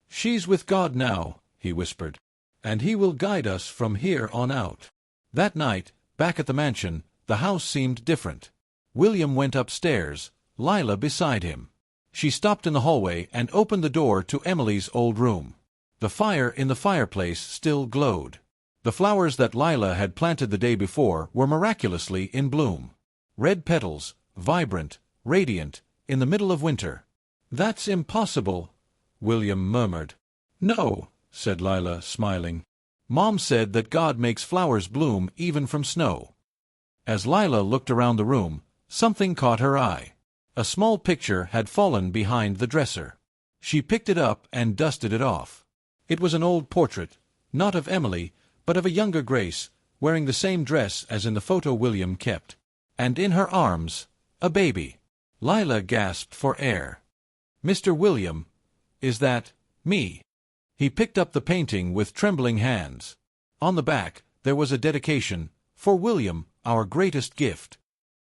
She's with God now, he whispered, and He will guide us from here on out. That night, back at the mansion, the house seemed different. William went upstairs, Lila beside him. She stopped in the hallway and opened the door to Emily's old room. The fire in the fireplace still glowed. The flowers that Lila had planted the day before were miraculously in bloom. Red petals, vibrant, radiant, in the middle of winter. That's impossible, William murmured. No, said Lila, smiling. Mom said that God makes flowers bloom even from snow. As Lila looked around the room, something caught her eye. A small picture had fallen behind the dresser. She picked it up and dusted it off. It was an old portrait, not of Emily, but of a younger Grace, wearing the same dress as in the photo William kept. And in her arms, a baby. Lila gasped for air. Mr. William, is that me? He picked up the painting with trembling hands. On the back, there was a dedication, for William, our greatest gift.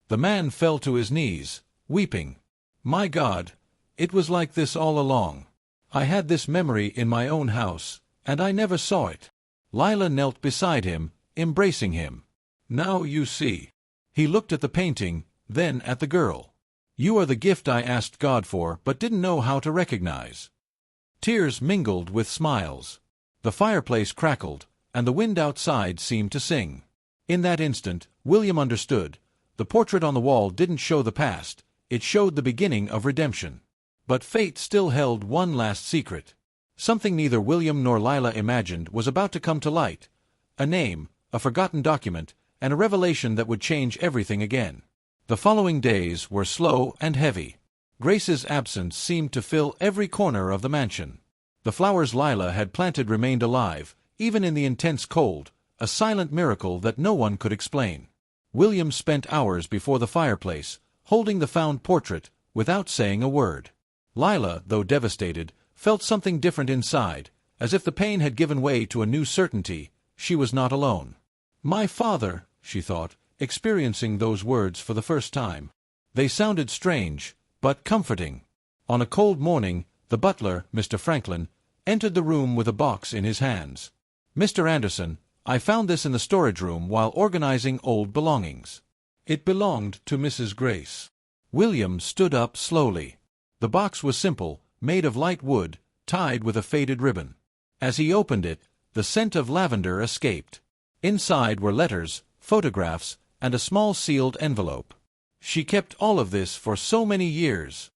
The man fell to his knees, weeping. My God, it was like this all along. I had this memory in my own house, and I never saw it. Lila knelt beside him, embracing him. Now you see. He looked at the painting, then at the girl. You are the gift I asked God for but didn't know how to recognize. Tears mingled with smiles. The fireplace crackled, and the wind outside seemed to sing. In that instant, William understood. The portrait on the wall didn't show the past, it showed the beginning of redemption. But fate still held one last secret. Something neither William nor Lila imagined was about to come to light. A name, a forgotten document, and a revelation that would change everything again. The following days were slow and heavy. Grace's absence seemed to fill every corner of the mansion. The flowers Lila had planted remained alive, even in the intense cold, a silent miracle that no one could explain. William spent hours before the fireplace, holding the found portrait, without saying a word. Lila, though devastated, felt something different inside, as if the pain had given way to a new certainty. She was not alone. My father, she thought, experiencing those words for the first time. They sounded strange, but comforting. On a cold morning, the butler, Mr. Franklin, entered the room with a box in his hands. Mr. Anderson, I found this in the storage room while organizing old belongings. It belonged to Mrs. Grace. William stood up slowly. The box was simple, made of light wood, tied with a faded ribbon. As he opened it, the scent of lavender escaped. Inside were letters, photographs, and a small sealed envelope. She kept all of this for so many years.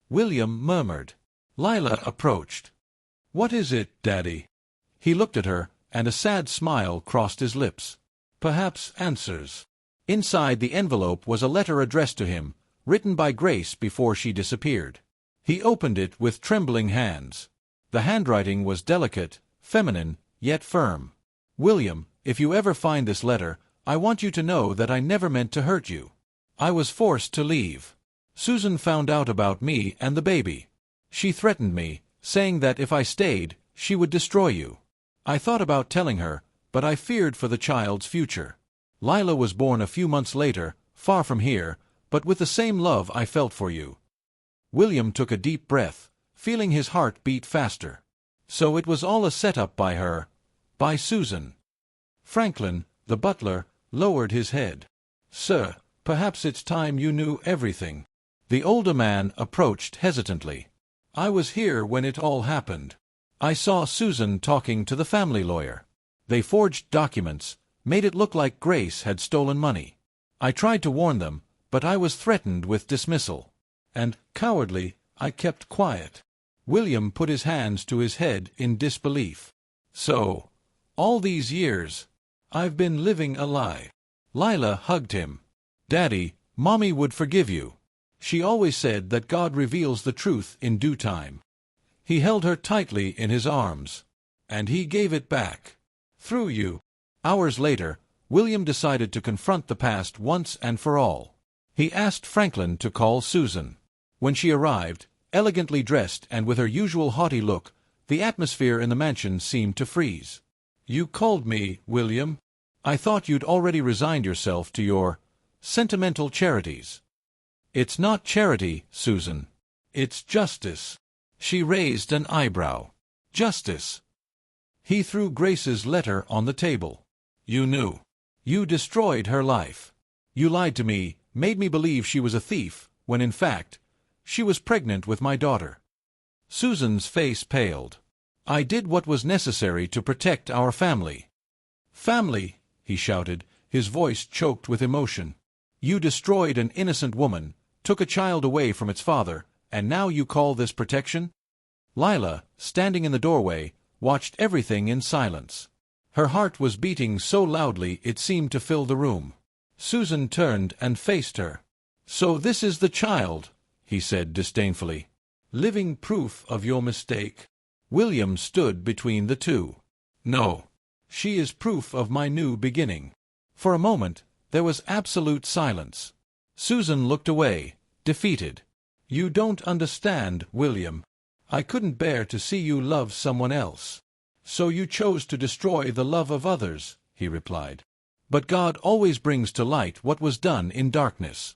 William murmured. Lila approached. What is it, Daddy? He looked at her, and a sad smile crossed his lips. Perhaps answers. Inside the envelope was a letter addressed to him, written by Grace before she disappeared. He opened it with trembling hands. The handwriting was delicate, feminine, yet firm. William, if you ever find this letter, I want you to know that I never meant to hurt you. I was forced to leave. Susan found out about me and the baby. She threatened me, saying that if I stayed, she would destroy you. I thought about telling her, but I feared for the child's future. Lila was born a few months later, far from here, but with the same love I felt for you. William took a deep breath, feeling his heart beat faster. So it was all a setup by her, by Susan. Franklin, the butler, lowered his head. "Sir, perhaps it's time you knew everything." The older man approached hesitantly. "I was here when it all happened. I saw Susan talking to the family lawyer. They forged documents, made it look like Grace had stolen money. I tried to warn them, but I was threatened with dismissal. And, cowardly, I kept quiet." William put his hands to his head in disbelief. "So, all these years, I've been living a lie." Lila hugged him. "Daddy, Mommy would forgive you. She always said that God reveals the truth in due time." He held her tightly in his arms. "And he gave it back. Through you." Hours later, William decided to confront the past once and for all. He asked Franklin to call Susan. When she arrived, elegantly dressed and with her usual haughty look, the atmosphere in the mansion seemed to freeze. "You called me, William. I thought you'd already resigned yourself to your sentimental charities." "It's not charity, Susan. It's justice." She raised an eyebrow. "Justice?" He threw Grace's letter on the table. "You knew. You destroyed her life. You lied to me, made me believe she was a thief, when in fact, she was pregnant with my daughter." Susan's face paled. "I did what was necessary to protect our family." "Family!" he shouted, his voice choked with emotion. "You destroyed an innocent woman, took a child away from its father, and now you call this protection?" Lila, standing in the doorway, watched everything in silence. Her heart was beating so loudly it seemed to fill the room. Susan turned and faced her. "So this is the child," he said disdainfully. "Living proof of your mistake." William stood between the two. "No. She is proof of my new beginning." For a moment, there was absolute silence. Susan looked away, defeated. "You don't understand, William. I couldn't bear to see you love someone else. So you chose to destroy the love of others," he replied. "But God always brings to light what was done in darkness."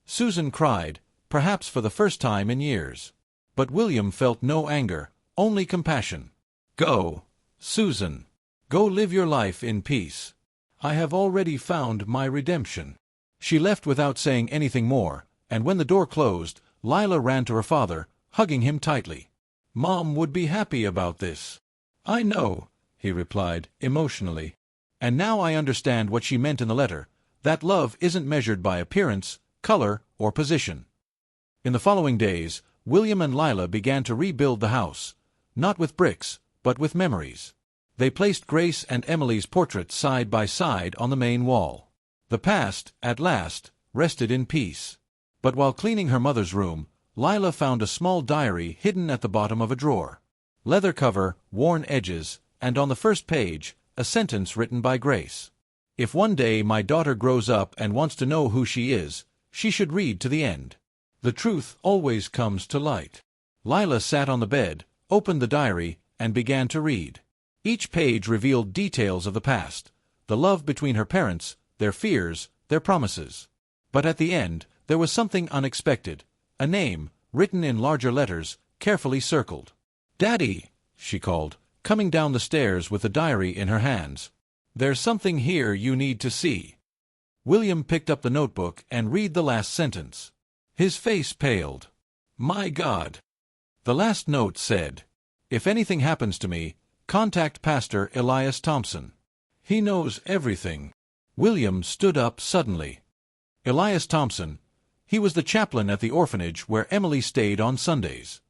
Susan cried, perhaps for the first time in years. But William felt no anger, only compassion. "Go, Susan. Go live your life in peace. I have already found my redemption." She left without saying anything more, and when the door closed, Lila ran to her father, hugging him tightly. "Mom would be happy about this." "I know," he replied, emotionally. "And now I understand what she meant in the letter, that love isn't measured by appearance, color, or position." In the following days, William and Lila began to rebuild the house, not with bricks, but with memories. They placed Grace and Emily's portraits side by side on the main wall. The past, at last, rested in peace. But while cleaning her mother's room, Lila found a small diary hidden at the bottom of a drawer. Leather cover, worn edges, and on the first page, a sentence written by Grace. "If one day my daughter grows up and wants to know who she is, she should read to the end. The truth always comes to light." Lila sat on the bed, opened the diary, and began to read. Each page revealed details of the past, the love between her parents, their fears, their promises. But at the end, there was something unexpected, a name, written in larger letters, carefully circled. "Daddy," she called, coming down the stairs with the diary in her hands. "There's something here you need to see." William picked up the notebook and read the last sentence. His face paled. "My God!" The last note said, "If anything happens to me, contact Pastor Elias Thompson. He knows everything." William stood up suddenly. Elias Thompson. He was the chaplain at the orphanage where Emily stayed on Sundays.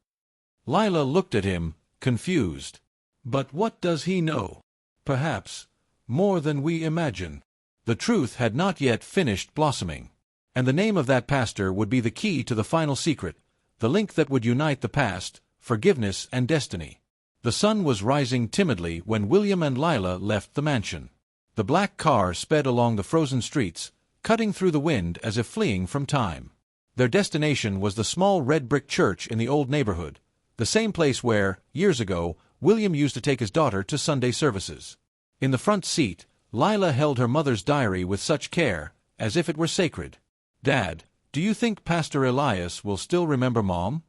Lila looked at him, confused. "But what does he know?" "Perhaps more than we imagine." The truth had not yet finished blossoming. And the name of that pastor would be the key to the final secret, the link that would unite the past, forgiveness, and destiny. The sun was rising timidly when William and Lila left the mansion. The black car sped along the frozen streets, cutting through the wind as if fleeing from time. Their destination was the small red brick church in the old neighborhood, the same place where, years ago, William used to take his daughter to Sunday services. In the front seat, Lila held her mother's diary with such care, as if it were sacred. "Dad, do you think Pastor Elias will still remember Mom?"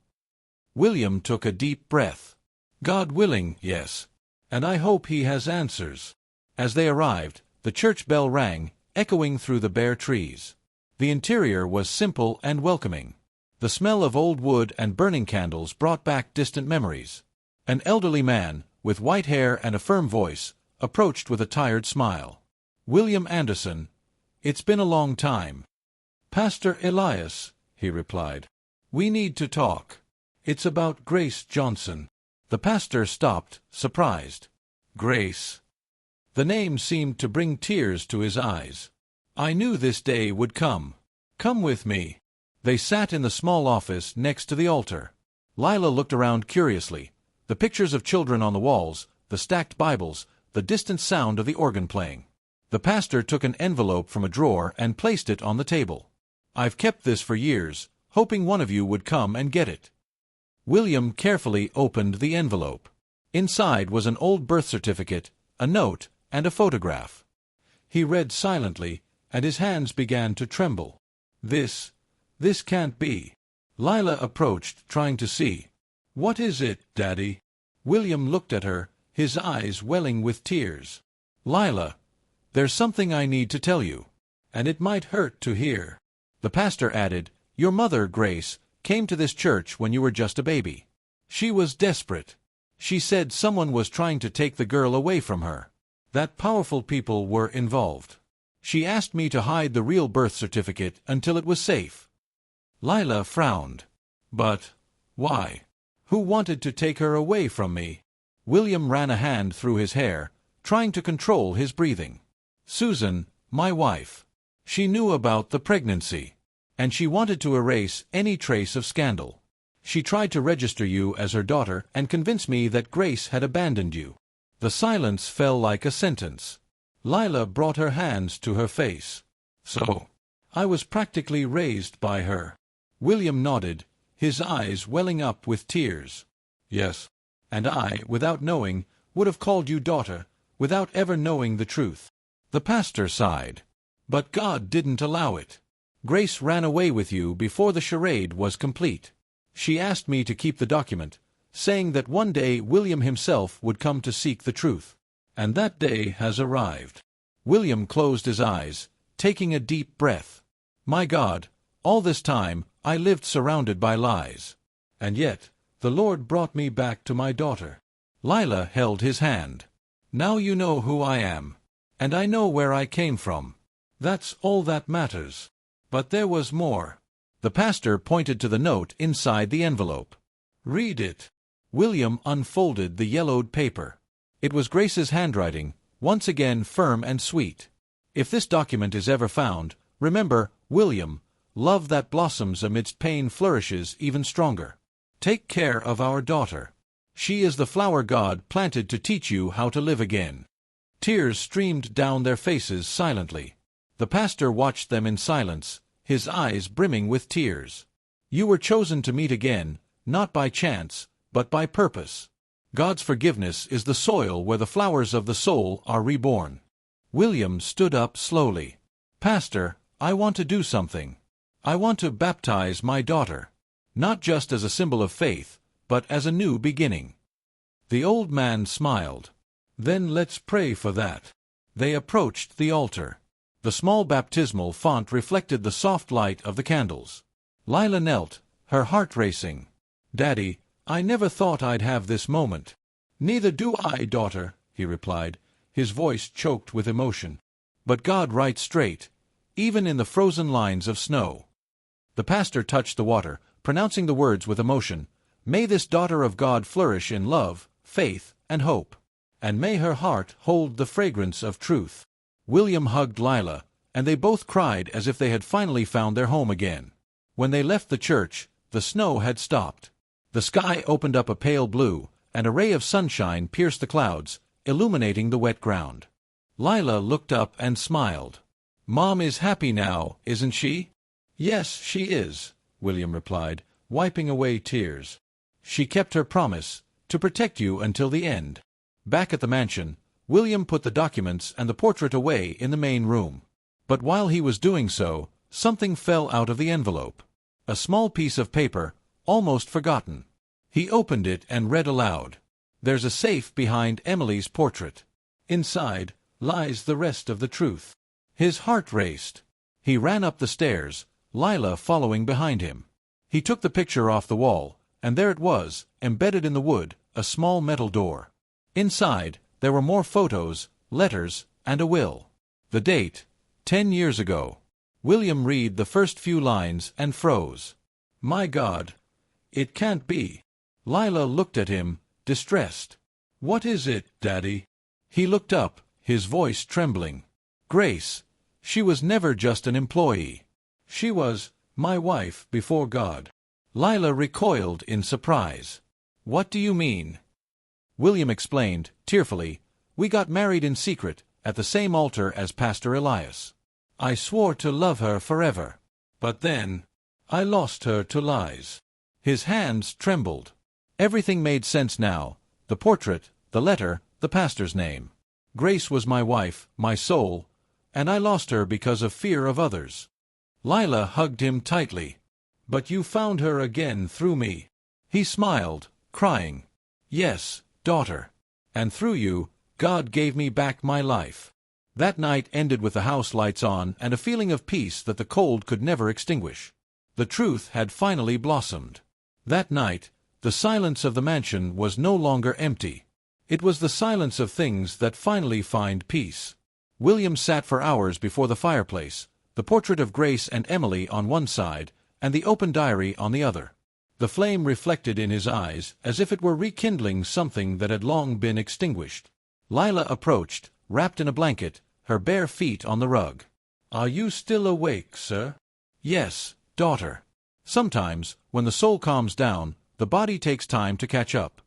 William took a deep breath. "God willing, yes. And I hope he has answers." As they arrived, the church bell rang, echoing through the bare trees. The interior was simple and welcoming. The smell of old wood and burning candles brought back distant memories. An elderly man, with white hair and a firm voice, approached with a tired smile. "William Anderson, it's been a long time." "Pastor Elias," he replied. "We need to talk. It's about Grace Johnson." The pastor stopped, surprised. Grace. The name seemed to bring tears to his eyes. "I knew this day would come. Come with me." They sat in the small office next to the altar. Lila looked around curiously. The pictures of children on the walls, the stacked Bibles, the distant sound of the organ playing. The pastor took an envelope from a drawer and placed it on the table. "I've kept this for years, hoping one of you would come and get it." William carefully opened the envelope. Inside was an old birth certificate, a note, and a photograph. He read silently, and his hands began to tremble. This can't be." Lila approached, trying to see. "What is it, Daddy?" William looked at her, his eyes welling with tears. "Lila, there's something I need to tell you, and it might hurt to hear." The pastor added, "Your mother, Grace, came to this church when you were just a baby. She was desperate. She said someone was trying to take the girl away from her. That powerful people were involved. She asked me to hide the real birth certificate until it was safe." Lila frowned. "But why? Who wanted to take her away from me?" William ran a hand through his hair, trying to control his breathing. "Susan, my wife. She knew about the pregnancy, and she wanted to erase any trace of scandal. She tried to register you as her daughter and convince me that Grace had abandoned you." The silence fell like a sentence. Lila brought her hands to her face. "So, I was practically raised by her." William nodded, his eyes welling up with tears. "Yes, and I, without knowing, would have called you daughter, without ever knowing the truth." The pastor sighed. "But God didn't allow it. Grace ran away with you before the charade was complete. She asked me to keep the document, saying that one day William himself would come to seek the truth. And that day has arrived." William closed his eyes, taking a deep breath. "My God, all this time I lived surrounded by lies. And yet, the Lord brought me back to my daughter." Lila held his hand. "Now you know who I am, and I know where I came from. That's all that matters. But there was more." The pastor pointed to the note inside the envelope. "Read it." William unfolded the yellowed paper. It was Grace's handwriting, once again firm and sweet. "If this document is ever found, remember, William, love that blossoms amidst pain flourishes even stronger. Take care of our daughter. She is the flower God planted to teach you how to live again." Tears streamed down their faces silently. The pastor watched them in silence, his eyes brimming with tears. "You were chosen to meet again, not by chance, but by purpose. God's forgiveness is the soil where the flowers of the soul are reborn." William stood up slowly. "Pastor, I want to do something. I want to baptize my daughter, not just as a symbol of faith, but as a new beginning." The old man smiled. "Then let's pray for that." They approached the altar. The small baptismal font reflected the soft light of the candles. Lila knelt, her heart racing. "Daddy, I never thought I'd have this moment." "Neither do I, daughter," he replied, his voice choked with emotion. "But God writes straight, even in the frozen lines of snow." The pastor touched the water, pronouncing the words with emotion. "May this daughter of God flourish in love, faith, and hope. And may her heart hold the fragrance of truth." William hugged Lila, and they both cried as if they had finally found their home again. When they left the church, the snow had stopped. The sky opened up a pale blue, and a ray of sunshine pierced the clouds, illuminating the wet ground. Lila looked up and smiled. "Mom is happy now, isn't she?" "Yes, she is," William replied, wiping away tears. "She kept her promise, to protect you until the end." Back at the mansion, William put the documents and the portrait away in the main room. But while he was doing so, something fell out of the envelope. A small piece of paper, almost forgotten. He opened it and read aloud. "There's a safe behind Emily's portrait. Inside, lies the rest of the truth. His heart raced. He ran up the stairs, Lila following behind him. He took the picture off the wall, and there it was, embedded in the wood, a small metal door. Inside, there were more photos, letters, and a will. The date, 10 years ago. William read the first few lines and froze. My God! It can't be. Lila looked at him, distressed. What is it, Daddy? He looked up, his voice trembling. Grace. She was never just an employee. She was my wife before God. Lila recoiled in surprise. What do you mean? William explained, tearfully, we got married in secret, at the same altar as Pastor Elias. I swore to love her forever. But then, I lost her to lies. His hands trembled. Everything made sense now. The portrait, the letter, the pastor's name. Grace was my wife, my soul, and I lost her because of fear of others. Lila hugged him tightly. But you found her again through me. He smiled, crying. Yes, daughter. And through you, God gave me back my life. That night ended with the house lights on and a feeling of peace that the cold could never extinguish. The truth had finally blossomed. That night, the silence of the mansion was no longer empty. It was the silence of things that finally find peace. William sat for hours before the fireplace, the portrait of Grace and Emily on one side, and the open diary on the other. The flame reflected in his eyes as if it were rekindling something that had long been extinguished. Lila approached, wrapped in a blanket, her bare feet on the rug. Are you still awake, sir? Yes, daughter. Sometimes, when the soul calms down, the body takes time to catch up.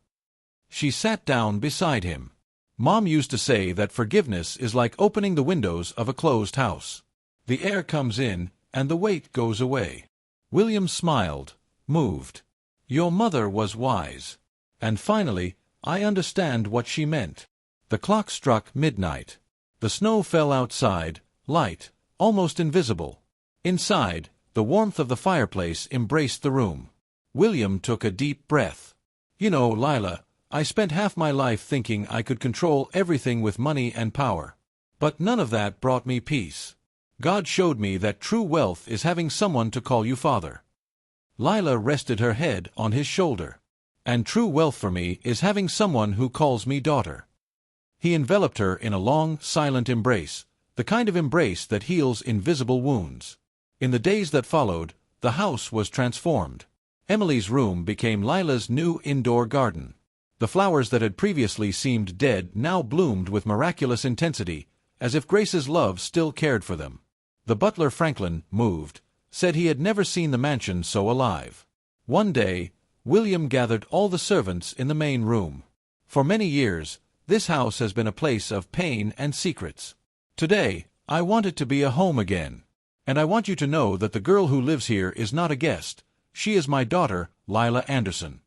She sat down beside him. Mom used to say that forgiveness is like opening the windows of a closed house. The air comes in, and the weight goes away. William smiled, moved. Your mother was wise. And finally, I understand what she meant. The clock struck midnight. The snow fell outside, light, almost invisible. Inside, the warmth of the fireplace embraced the room. William took a deep breath. You know, Lila, I spent half my life thinking I could control everything with money and power. But none of that brought me peace. God showed me that true wealth is having someone to call you father. Lila rested her head on his shoulder. And true wealth for me is having someone who calls me daughter. He enveloped her in a long, silent embrace, the kind of embrace that heals invisible wounds. In the days that followed, the house was transformed. Emily's room became Lila's new indoor garden. The flowers that had previously seemed dead now bloomed with miraculous intensity, as if Grace's love still cared for them. The butler Franklin, moved, said he had never seen the mansion so alive. One day, William gathered all the servants in the main room. For many years, this house has been a place of pain and secrets. Today, I want it to be a home again. And I want you to know that the girl who lives here is not a guest. She is my daughter, Lila Anderson.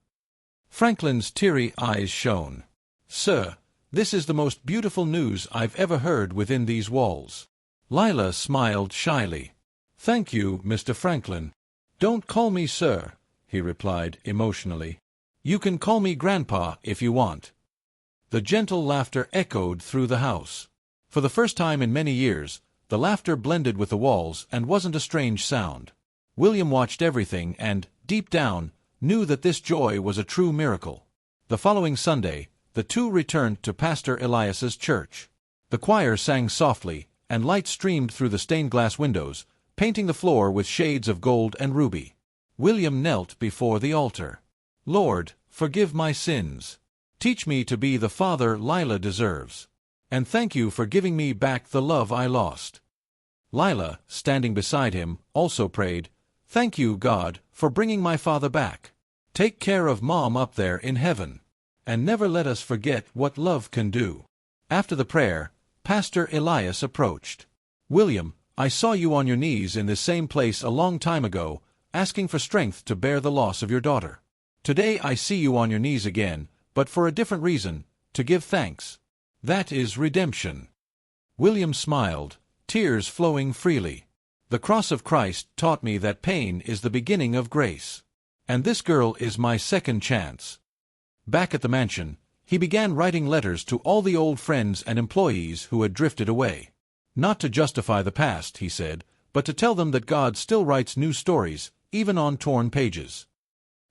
Franklin's teary eyes shone. Sir, this is the most beautiful news I've ever heard within these walls. Lila smiled shyly. Thank you, Mr. Franklin. Don't call me sir, he replied emotionally. You can call me Grandpa if you want. The gentle laughter echoed through the house. For the first time in many years, the laughter blended with the walls and wasn't a strange sound. William watched everything and, deep down, knew that this joy was a true miracle. The following Sunday, the two returned to Pastor Elias's church. The choir sang softly, and light streamed through the stained-glass windows, painting the floor with shades of gold and ruby. William knelt before the altar. Lord, forgive my sins. Teach me to be the father Lila deserves. And thank you for giving me back the love I lost. Lila, standing beside him, also prayed, Thank you, God, for bringing my father back. Take care of Mom up there in heaven. And never let us forget what love can do. After the prayer, Pastor Elias approached. William, I saw you on your knees in this same place a long time ago, asking for strength to bear the loss of your daughter. Today I see you on your knees again, but for a different reason, to give thanks. That is redemption. William smiled, tears flowing freely. The cross of Christ taught me that pain is the beginning of grace. And this girl is my second chance. Back at the mansion, He began writing letters to all the old friends and employees who had drifted away. Not to justify the past, he said, but to tell them that God still writes new stories, even on torn pages.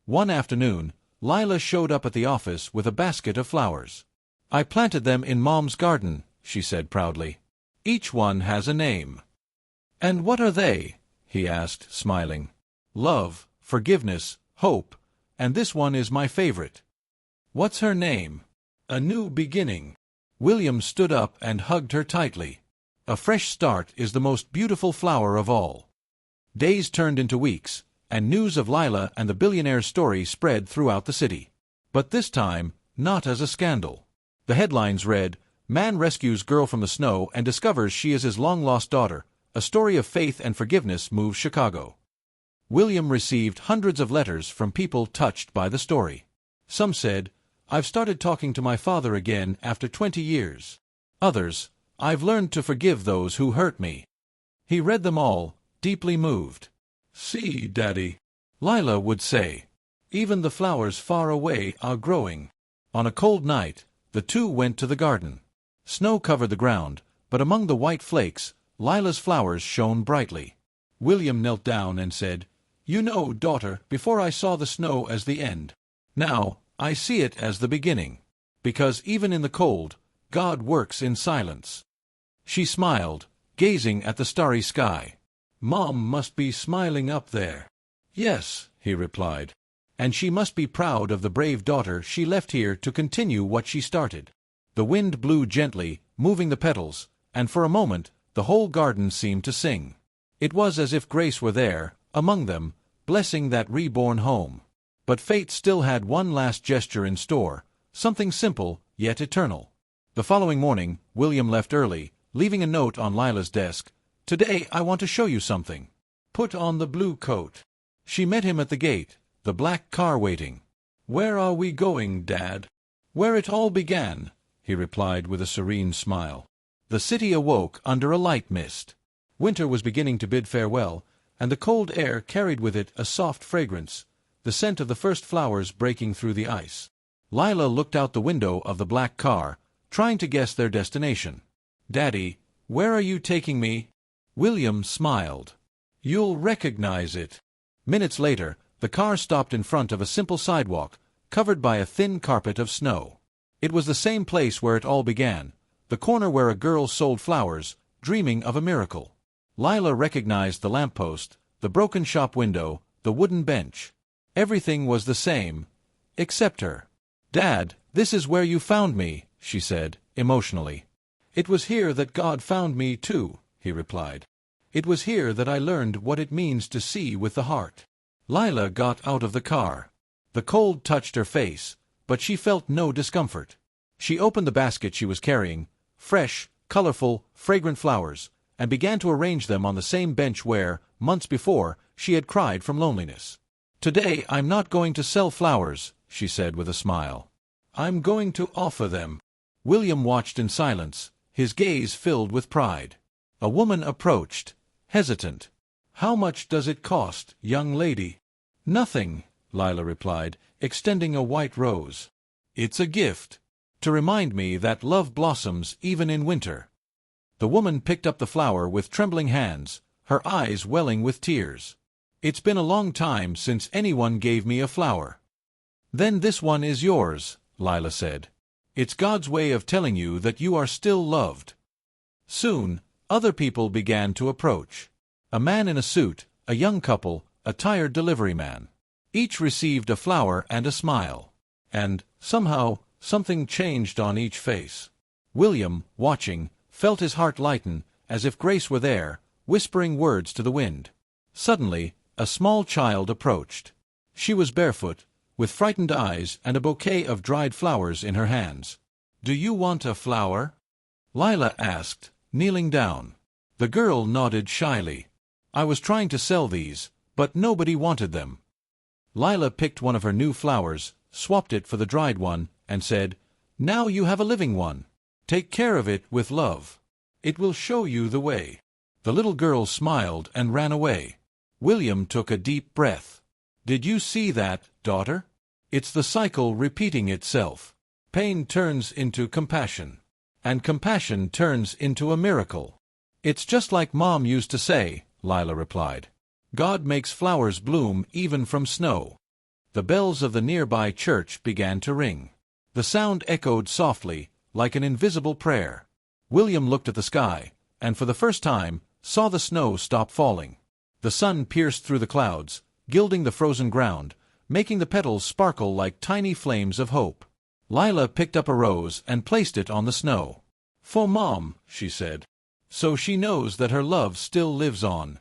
One afternoon, Lila showed up at the office with a basket of flowers. "I planted them in Mom's garden," she said proudly. "Each one has a name." "And what are they?" he asked, smiling. "Love, forgiveness, hope, and this one is my favorite." "What's her name?" "A New Beginning." William stood up and hugged her tightly. A fresh start is the most beautiful flower of all. Days turned into weeks, and news of Lila and the billionaire's story spread throughout the city. But this time, not as a scandal. The headlines read, "Man rescues girl from the snow and discovers she is his long-lost daughter. A story of faith and forgiveness moves Chicago." William received hundreds of letters from people touched by the story. Some said, "I've started talking to my father again after 20 years. Others, "I've learned to forgive those who hurt me." He read them all, deeply moved. "See, Daddy," Lila would say, "even the flowers far away are growing." On a cold night, the two went to the garden. Snow covered the ground, but among the white flakes, Lila's flowers shone brightly. William knelt down and said, "You know, daughter, before I saw the snow as the end. Now, I see it as the beginning. Because even in the cold, God works in silence." She smiled, gazing at the starry sky. "Mom must be smiling up there." "Yes," he replied. "And she must be proud of the brave daughter she left here to continue what she started." The wind blew gently, moving the petals, and for a moment, the whole garden seemed to sing. It was as if Grace were there, among them, blessing that reborn home. But fate still had one last gesture in store, something simple, yet eternal. The following morning, William left early, leaving a note on Lila's desk. "Today I want to show you something. Put on the blue coat." She met him at the gate, the black car waiting. "Where are we going, Dad?" "Where it all began," he replied with a serene smile. The city awoke under a light mist. Winter was beginning to bid farewell, and the cold air carried with it a soft fragrance, the scent of the first flowers breaking through the ice. Lila looked out the window of the black car, trying to guess their destination. "Daddy, where are you taking me?" William smiled. "You'll recognize it." Minutes later, the car stopped in front of a simple sidewalk, covered by a thin carpet of snow. It was the same place where it all began, the corner where a girl sold flowers, dreaming of a miracle. Lila recognized the lamppost, the broken shop window, the wooden bench. Everything was the same, except her. "Dad, this is where you found me," she said, emotionally. "It was here that God found me, too," he replied. "It was here that I learned what it means to see with the heart." Lila got out of the car. The cold touched her face, but she felt no discomfort. She opened the basket she was carrying, fresh, colorful, fragrant flowers, and began to arrange them on the same bench where, months before, she had cried from loneliness. "Today I'm not going to sell flowers," she said with a smile. "I'm going to offer them." William watched in silence, his gaze filled with pride. A woman approached, hesitant. "How much does it cost, young lady?" "Nothing," Lila replied, extending a white rose. "It's a gift, to remind me that love blossoms even in winter." The woman picked up the flower with trembling hands, her eyes welling with tears. "It's been a long time since anyone gave me a flower." "Then this one is yours," Lila said. "It's God's way of telling you that you are still loved." Soon, other people began to approach. A man in a suit, a young couple, a tired delivery man. Each received a flower and a smile. And, somehow, something changed on each face. William, watching, felt his heart lighten, as if Grace were there, whispering words to the wind. Suddenly, a small child approached. She was barefoot, with frightened eyes and a bouquet of dried flowers in her hands. "Do you want a flower?" Lila asked, kneeling down. The girl nodded shyly. "I was trying to sell these, but nobody wanted them." Lila picked one of her new flowers, swapped it for the dried one, and said, "Now you have a living one. Take care of it with love. It will show you the way." The little girl smiled and ran away. William took a deep breath. "Did you see that, daughter? It's the cycle repeating itself. pain turns into compassion. And compassion turns into a miracle. It's just like Mom used to say, Lila replied. God makes flowers bloom even from snow. The bells of the nearby church began to ring. The sound echoed softly, like an invisible prayer. William looked at the sky, and for the first time, saw the snow stop falling. The sun pierced through the clouds, gilding the frozen ground, making the petals sparkle like tiny flames of hope. Lila picked up a rose and placed it on the snow. For Mom, she said. So she knows that her love still lives on.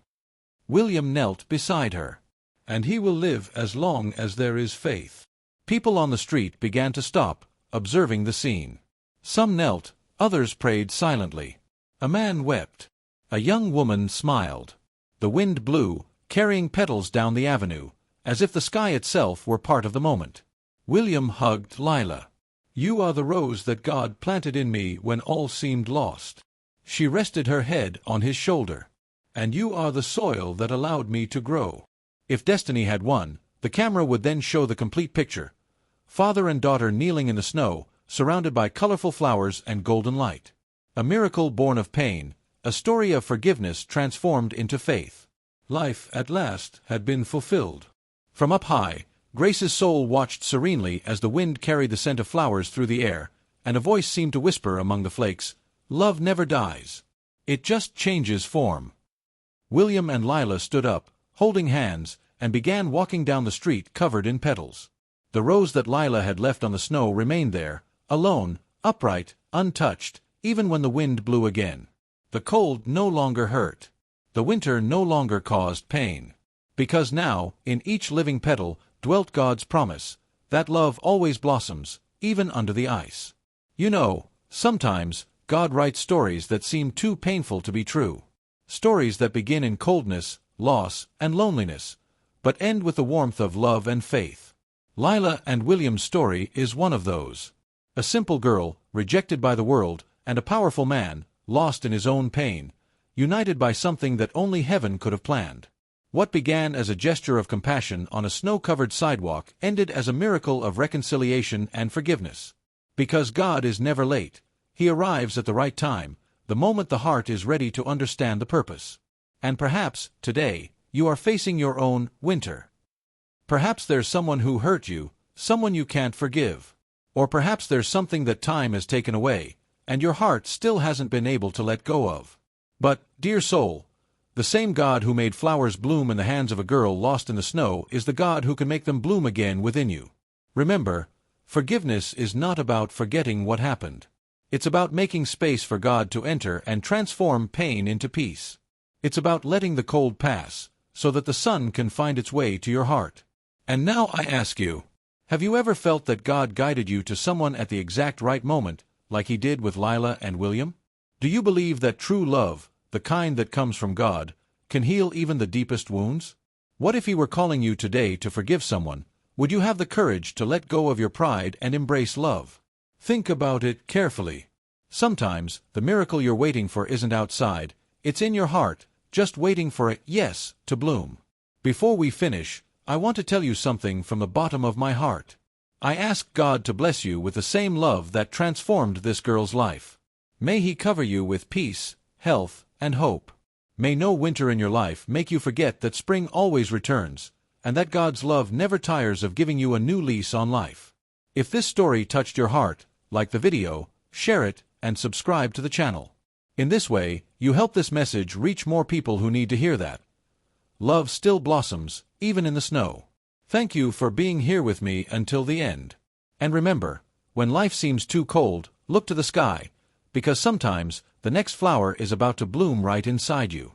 William knelt beside her. And he will live as long as there is faith. People on the street began to stop, observing the scene. Some knelt, others prayed silently. A man wept. A young woman smiled. The wind blew, carrying petals down the avenue, as if the sky itself were part of the moment. William hugged Lila. You are the rose that God planted in me when all seemed lost. She rested her head on his shoulder. And you are the soil that allowed me to grow. If destiny had won, the camera would then show the complete picture. Father and daughter kneeling in the snow, surrounded by colorful flowers and golden light. A miracle born of pain, a story of forgiveness transformed into faith. Life, at last, had been fulfilled. From up high, Grace's soul watched serenely as the wind carried the scent of flowers through the air, and a voice seemed to whisper among the flakes, Love never dies. It just changes form. William and Lila stood up, holding hands, and began walking down the street covered in petals. The rose that Lila had left on the snow remained there, alone, upright, untouched, even when the wind blew again. The cold no longer hurt. The winter no longer caused pain. Because now, in each living petal, dwelt God's promise, that love always blossoms, even under the ice. You know, sometimes, God writes stories that seem too painful to be true. Stories that begin in coldness, loss, and loneliness, but end with the warmth of love and faith. Lila and William's story is one of those. A simple girl, rejected by the world, and a powerful man, lost in his own pain, united by something that only heaven could have planned. What began as a gesture of compassion on a snow-covered sidewalk ended as a miracle of reconciliation and forgiveness. Because God is never late, He arrives at the right time, the moment the heart is ready to understand the purpose. And perhaps, today, you are facing your own winter. Perhaps there's someone who hurt you, someone you can't forgive. Or perhaps there's something that time has taken away, and your heart still hasn't been able to let go of. But, dear soul, the same God who made flowers bloom in the hands of a girl lost in the snow is the God who can make them bloom again within you. Remember, forgiveness is not about forgetting what happened. It's about making space for God to enter and transform pain into peace. It's about letting the cold pass, so that the sun can find its way to your heart. And now I ask you, have you ever felt that God guided you to someone at the exact right moment, like He did with Lila and William? Do you believe that true love, the kind that comes from God, can heal even the deepest wounds? What if He were calling you today to forgive someone? Would you have the courage to let go of your pride and embrace love? Think about it carefully. Sometimes, the miracle you're waiting for isn't outside, it's in your heart, just waiting for a yes to bloom. Before we finish, I want to tell you something from the bottom of my heart. I ask God to bless you with the same love that transformed this girl's life. May He cover you with peace, health, and hope. May no winter in your life make you forget that spring always returns, and that God's love never tires of giving you a new lease on life. If this story touched your heart, like the video, share it, and subscribe to the channel. In this way, you help this message reach more people who need to hear that love still blossoms, even in the snow. Thank you for being here with me until the end. And remember, when life seems too cold, look to the sky, because sometimes the next flower is about to bloom right inside you.